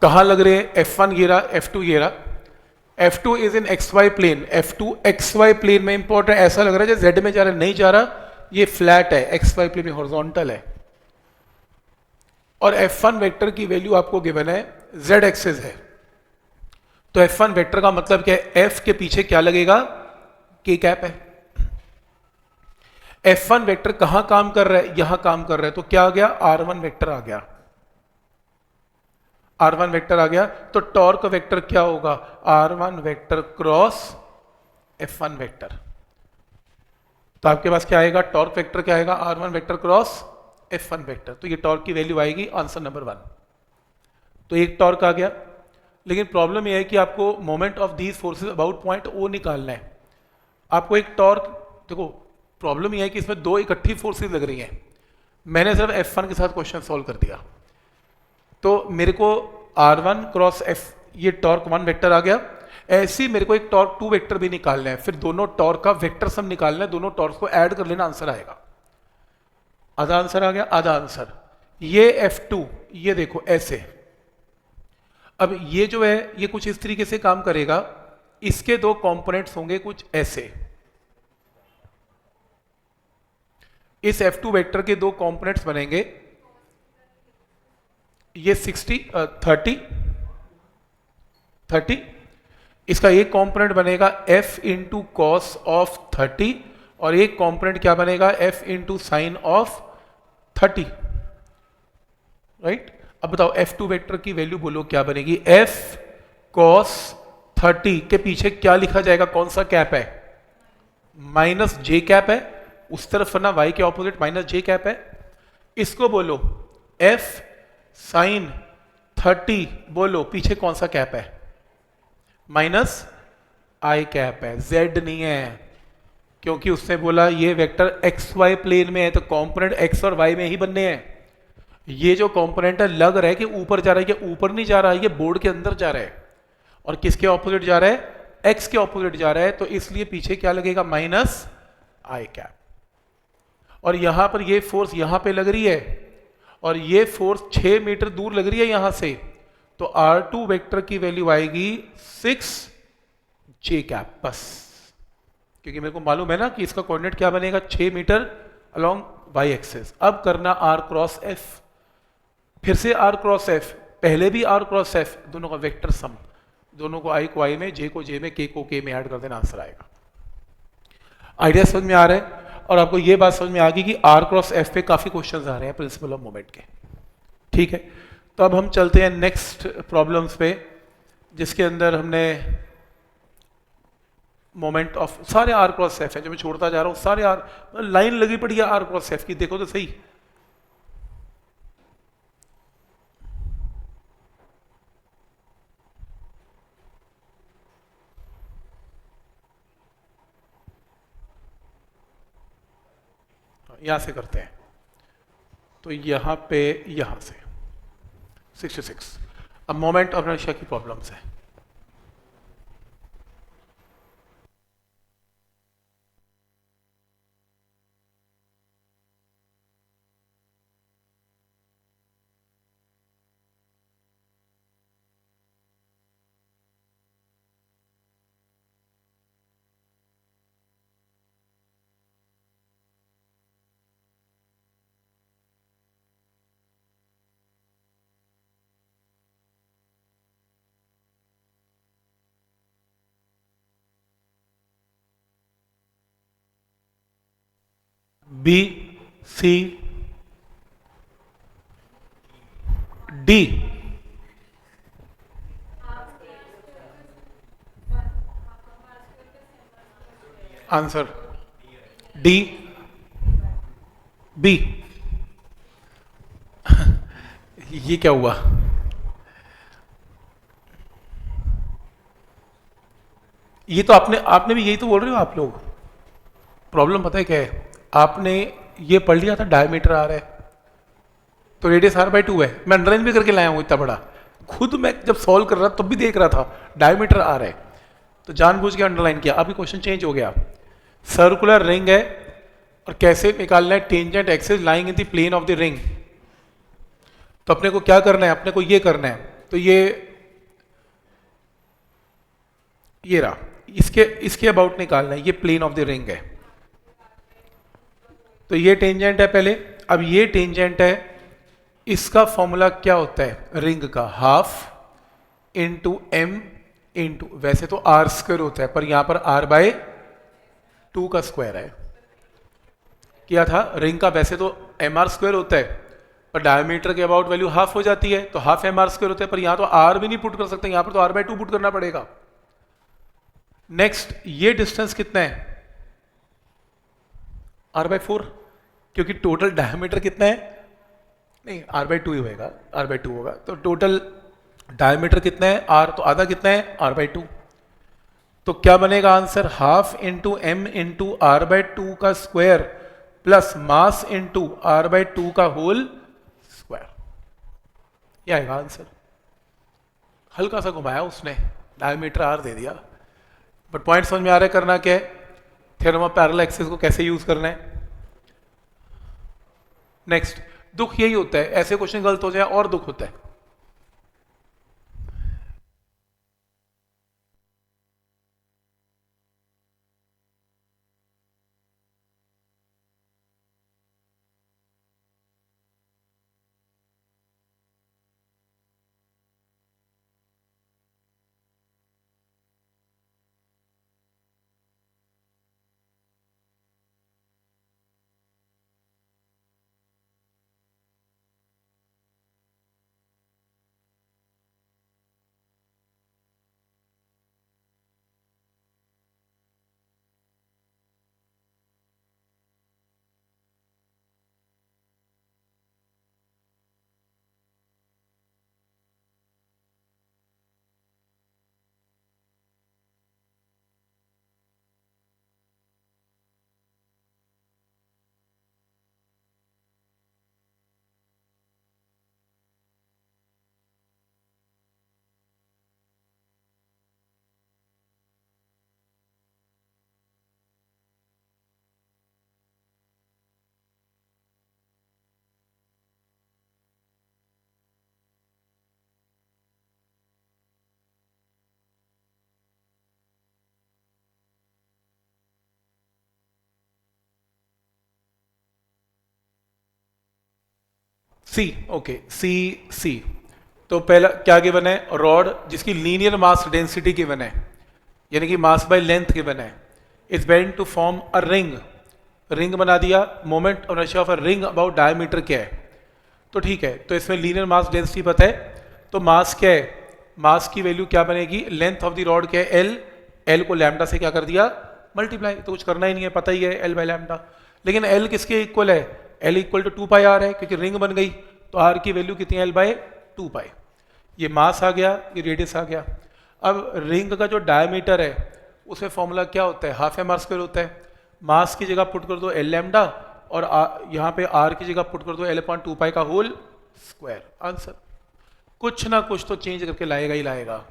कहाँ लग रहे हैं? F1 ये रहा, F2 ये रहा। F2 is in X Y plane, F2 X Y plane में इंपॉर्टेंट, ऐसा लग रहा है जैसे Z में जा रहा है, नहीं जा रहा, ये फ्लैट है, एक्स वाई प्लेन में हॉरिजॉन्टल है। और F1 वेक्टर की वैल्यू आपको गिवन है, Z एक्सिस है, तो F1 वेक्टर का मतलब क्या है, F के पीछे क्या लगेगा, K कैप है। F1 वेक्टर कहां काम कर रहा है, यहां काम कर रहा है, तो क्या आ गया, R1 वेक्टर आ गया, R1 वेक्टर आ गया। तो टॉर्क वेक्टर क्या होगा, R1 vector cross F1 vector. तो आपके पास क्या आएगा, टॉर्क वेक्टर क्या आएगा, R1 vector cross F1 vector. तो ये टॉर्क की वैल्यू आएगी आंसर नंबर 1। तो एक टॉर्क आ गया, लेकिन प्रॉब्लम यह है कि आपको moment of these forces about point O निकालना है। आपको एक टॉर्क, देखो प्रॉब्लम यह है कि इसमें दो इकट्ठी फोर्सेस लग रही हैं, मैंने सिर्फ F1 के साथ क्वेश्चन सॉल्व कर दिया, तो मेरे को R1 क्रॉस F ये टॉर्क 1 वेक्टर आ गया। ऐसे ही मेरे को एक टॉर्क 2 वेक्टर भी निकालना है, फिर दोनों टॉर्क का वेक्टर सम निकालना है, दोनों टॉर्क को ऐड कर लेना, आंसर आएगा। आधा आंसर आ गया, आधा आंसर। ये F2 ये देखो ऐसे, अब ये जो है ये कुछ इस तरीके से काम करेगा, इसके दो कंपोनेंट्स होंगे कुछ ऐसे, इस F2 वेक्टर के दो कंपोनेंट्स बनेंगे, ये 30, इसका एक कंपोनेंट बनेगा F इंटू कॉस ऑफ 30, और एक कंपोनेंट क्या बनेगा, F into sine of 30, right. अब बताओ F2 वेक्टर की वैल्यू बोलो क्या बनेगी, F कॉस 30 के पीछे क्या लिखा जाएगा, कौन सा कैप है, माइनस जे कैप है, उस तरफ ना y के ऑपोजिट माइनस जे कैप है। इसको बोलो F साइन 30, बोलो पीछे कौन सा कैप है, माइनस आई कैप है, z नहीं है, क्योंकि उसने बोला ये वेक्टर एक्स वाई प्लेन में है, तो कंपोनेंट x और y में ही बनने हैं। ये जो कंपोनेंट है लग रहा है कि ऊपर जा रहा है, ये ऊपर नहीं जा रहा है, ये बोर्ड के अंदर जा रहा है, और किसके ऑपोजिट जा रहा है, x के ऑपोजिट जा रहा है, तो इसलिए पीछे क्या लगेगा, माइनस आई कैप। और यहां पर ये फोर्स यहां पे लग रही है, और ये फोर्स 6 मीटर दूर लग रही है यहां से, तो R2 वेक्टर की वैल्यू आएगी 6 जे कैप बस, क्योंकि मेरे को मालूम है ना कि इसका कोऑर्डिनेट क्या बनेगा, 6 मीटर अलोंग y एक्सिस। अब करना R क्रॉस F, फिर से R क्रॉस F, पहले भी R क्रॉस F, दोनों का वेक्टर सम, दोनों को I को I में, J को J में, K को K में ऐड कर देना, आंसर आएगा। आइडिया समझ में आ रहा है, और आपको ये बात समझ में आ गई कि R क्रॉस F पे काफी क्वेश्चंस आ रहे हैं प्रिंसिपल ऑफ मोमेंट के, ठीक है। तो अब हम चलते हैं नेक्स्ट प्रॉब्लम्स पे, जिसके अंदर हमने मोमेंट ऑफ, सारे R क्रॉस F है जो मैं छोड़ता जा रहा हूं, सारे R, लाइन लगी पड़ी है R क्रॉस F की, देखो तो सही। यहां से करते हैं, तो यहां पे, यहां से 66। अब मोमेंट ऑफ इनर्शिया की प्रॉब्लम्स है। B C D, answer D B. ये क्या हुआ, ये तो आपने भी यही तो बोल रहे हो आप लोग। प्रॉब्लम पता है क्या है, आपने ये पढ़ लिया था डायमीटर आ रहा है, तो रेडियस r/2 है, मैं अंडरलाइन भी करके लाया हूं इतना बड़ा, खुद मैं जब सॉल्व कर रहा तब भी देख रहा था डायमीटर आ रहा है, तो जानबूझ के अंडरलाइन किया। अभी क्वेश्चन चेंज हो गया, सर्कुलर रिंग है और कैसे निकालना है tangent axis lying in the plane of the ring. तो अपने को क्या करना है, अपने को ये करना है, तो ये ये रहा, इसके इसके अबाउट निकालना है, ये प्लेन ऑफ द रिंग है। तो ये टेंजेंट है पहले, अब ये टेंजेंट है, इसका फॉर्मूला क्या होता है रिंग का, हाफ इंटू एम इंटू, वैसे तो आर स्क्वायर होता है पर यहां पर आर बाय 2 का स्क्वायर है। क्या था रिंग का, वैसे तो एम आर स्क्वायर होता है पर डायमीटर के अबाउट वैल्यू हाफ हो जाती है, तो हाफ एम आर स्क्वायर होता है, पर यहां तो आर भी नहीं पुट कर सकते, यहां पर तो आर बाय 2 पुट करना पड़ेगा। नेक्स्ट ये डिस्टेंस कितना है, आर बाय 4, क्योंकि टोटल डायमीटर कितना है, नहीं आर बाय 2 ही होएगा, आर बाय 2 होगा, तो टोटल डायमीटर कितना है आर, तो आधा कितना है आर बाय 2। तो क्या बनेगा answer, half into M into R by 2 का square plus mass into R by 2 का होल स्क्वायर, ये आएगा आंसर। हल्का सा घुमाया उसने, डायमीटर आर दे दिया, बट पॉइंट समझ में आ रहा है करना क्या है, थ्योरम ऑफ पैरेलल एक्सिस को कैसे यूज करना है। नेक्स्ट, दुख यही होता है, ऐसे क्वेश्चन गलत हो जाए और दुख होता है। सी, ओके सी सी। तो पहला क्या गिवन है, रॉड जिसकी लीनियर मास डेंसिटी गिवन है, यानी कि मास बाय लेंथ गिवन है, is bend to form a ring, ring बना दिया, moment of inertia of a ring about diameter क्या है, तो ठीक है, तो इसमें लीनियर मास डेंसिटी पता है, तो मास क्या है, मास की वैल्यू क्या बनेगी, लेंथ ऑफ द रॉड क्या है एल, एल को लैम्डा से क्या कर दिया मल्टीप्लाई, तो कुछ करना ही नहीं है, पता ही है एल बाय लैम्डा। लेकिन एल किसके इक्वल है, L equal to 2 pi R है, क्योंकि रिंग बन गई, तो आर की वैल्यू कितनी है एल बाय 2 पाई। ये मास आ गया, ये रेडियस आ गया। अब रिंग का जो डायमीटर है उसमें फॉर्मूला क्या होता है, हाफ एम आर स्क्वायर होता है, मास की जगह पुट कर दो एल लैम्डा, और यहाँ पे आर की जगह पुट कर दो एल अपॉन 2 पाई का होल स्क्वायर, आंसर। कुछ ना कुछ तो चेंज करके लाएगा ही लाएगा।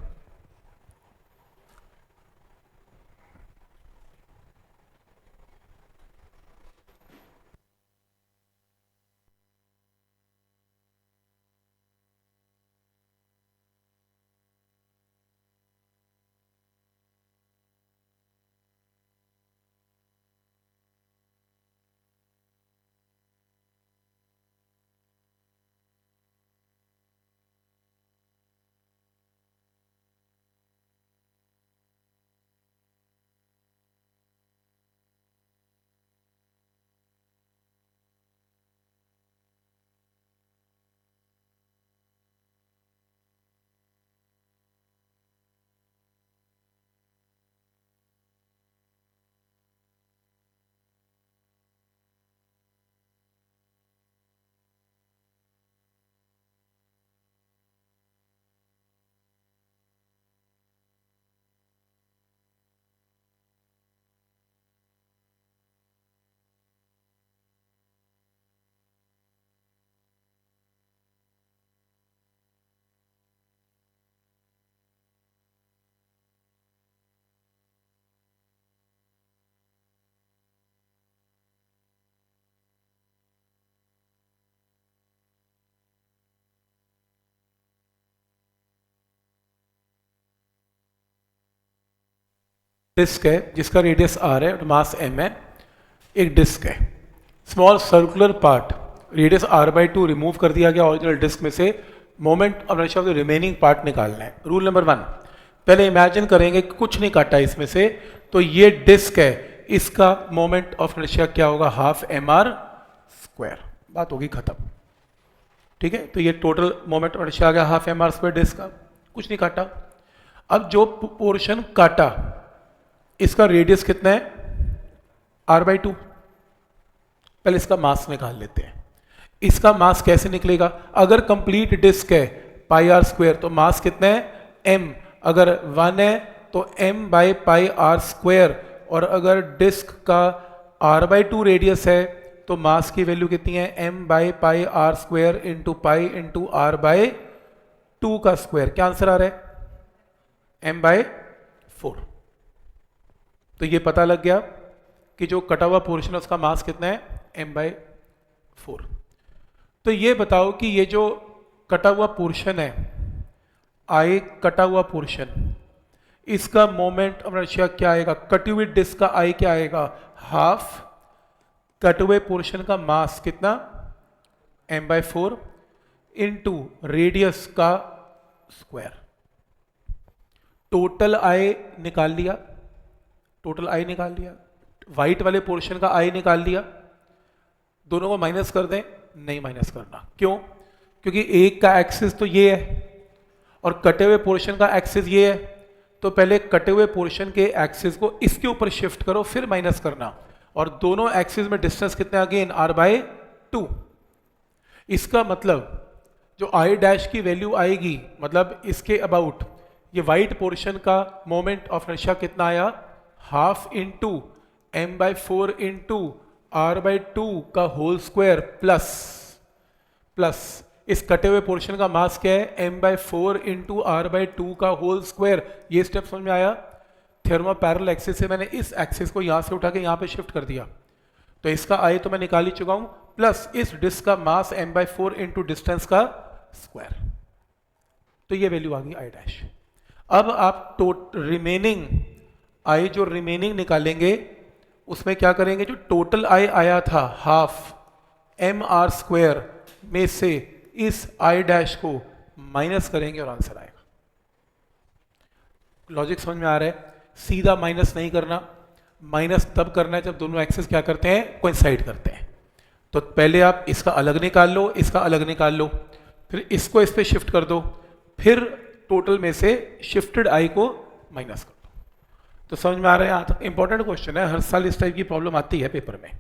डिस्क है जिसका रेडियस r है और मास m है, एक डिस्क है, small circular part radius r/2 remove कर दिया गया ओरिजिनल डिस्क में से, moment of inertia of the remaining part निकालना है। रूल नंबर 1, पहले इमेजिन करेंगे कि कुछ नहीं काटा इसमें से, तो ये डिस्क है, इसका मोमेंट ऑफ इनर्शिया क्या होगा, हाफ mr²। बात होगी खत्म, ठीक है। तो ये टोटल मोमेंट ऑफ इनर्शिया आ गया हाफ mr² डिस्क का, कुछ नहीं काटा। अब जो पोर्शन काटा इसका रेडियस कितना है, r/2। पहले इसका मास निकाल लेते हैं। इसका मास कैसे निकलेगा, अगर कंप्लीट डिस्क है πr², तो मास कितना है m, अगर 1 है तो m/πr², और अगर डिस्क का r/2 रेडियस है तो मास की वैल्यू कितनी है, m/πr² into pi into r/2 का स्क्वायर। क्या आंसर आ रहा है, m/4। तो ये पता लग गया कि जो कटा हुआ पोर्शन है उसका मास कितना है, m/4। तो ये बताओ कि ये जो कटा हुआ पोर्शन है, आई कटा हुआ पोर्शन, इसका मोमेंट ऑफ इनर्शिया क्या आएगा, कटी हुई डिस्क का आई क्या आएगा, हाफ, कटे हुए पोर्शन का मास कितना, m/4 इंटू रेडियस का स्क्वायर। टोटल आई निकाल लिया, टोटल आई निकाल लिया, वाइट वाले पोर्शन का आई निकाल लिया। दोनों को माइनस कर दें, नहीं माइनस करना, क्यों, क्योंकि एक का एक्सिस तो ये है और कटे हुए पोर्शन का एक्सिस ये है, तो पहले कटे हुए पोर्शन के एक्सिस को इसके ऊपर शिफ्ट करो फिर माइनस करना, और दोनों एक्सिस में डिस्टेंस कितना अगेन r/2। इसका मतलब जो आई डैश की वैल्यू आएगी, मतलब इसके अबाउट ये वाइट पोर्शन का मोमेंट ऑफ इनर्शिया कितना आया, half into m/4 into r/2 का होल स्क्वायर प्लस इस कटे हुए पोर्शन का मास क्या है, m/4 इंटू r/2 का होल स्क्वायर। ये स्टेप समझ में आया। थ्योरम ऑफ पैरेलल एक्सिस से मैंने इस एक्सिस को यहां से उठा के यहां पे शिफ्ट कर दिया, तो इसका आई तो मैं निकाल ही चुका हूं, प्लस इस डिस्क का मास m/4 इंटू डिस्टेंस का स्क्वायर। तो ये वैल्यू आ गई आई डैश। अब आप रिमेनिंग आई जो रिमेनिंग निकालेंगे उसमें क्या करेंगे, जो टोटल आई आया था हाफ mr² में से इस आई डैश को माइनस करेंगे और आंसर आएगा। लॉजिक समझ में आ रहा है। सीधा माइनस नहीं करना, माइनस तब करना है जब दोनों एक्सिस क्या करते हैं, कोइंसाइड करते हैं। तो पहले आप इसका अलग निकाल लो, इसका अलग निकाल लो, फिर इसको इस पे शिफ्ट कर दो, फिर टोटल में से शिफ्टेड आई को माइनस कर दो। तो समझ में आ रहा है, यहाँ तक इंपॉर्टेंट क्वेश्चन है, हर साल इस टाइप की प्रॉब्लम आती है पेपर में।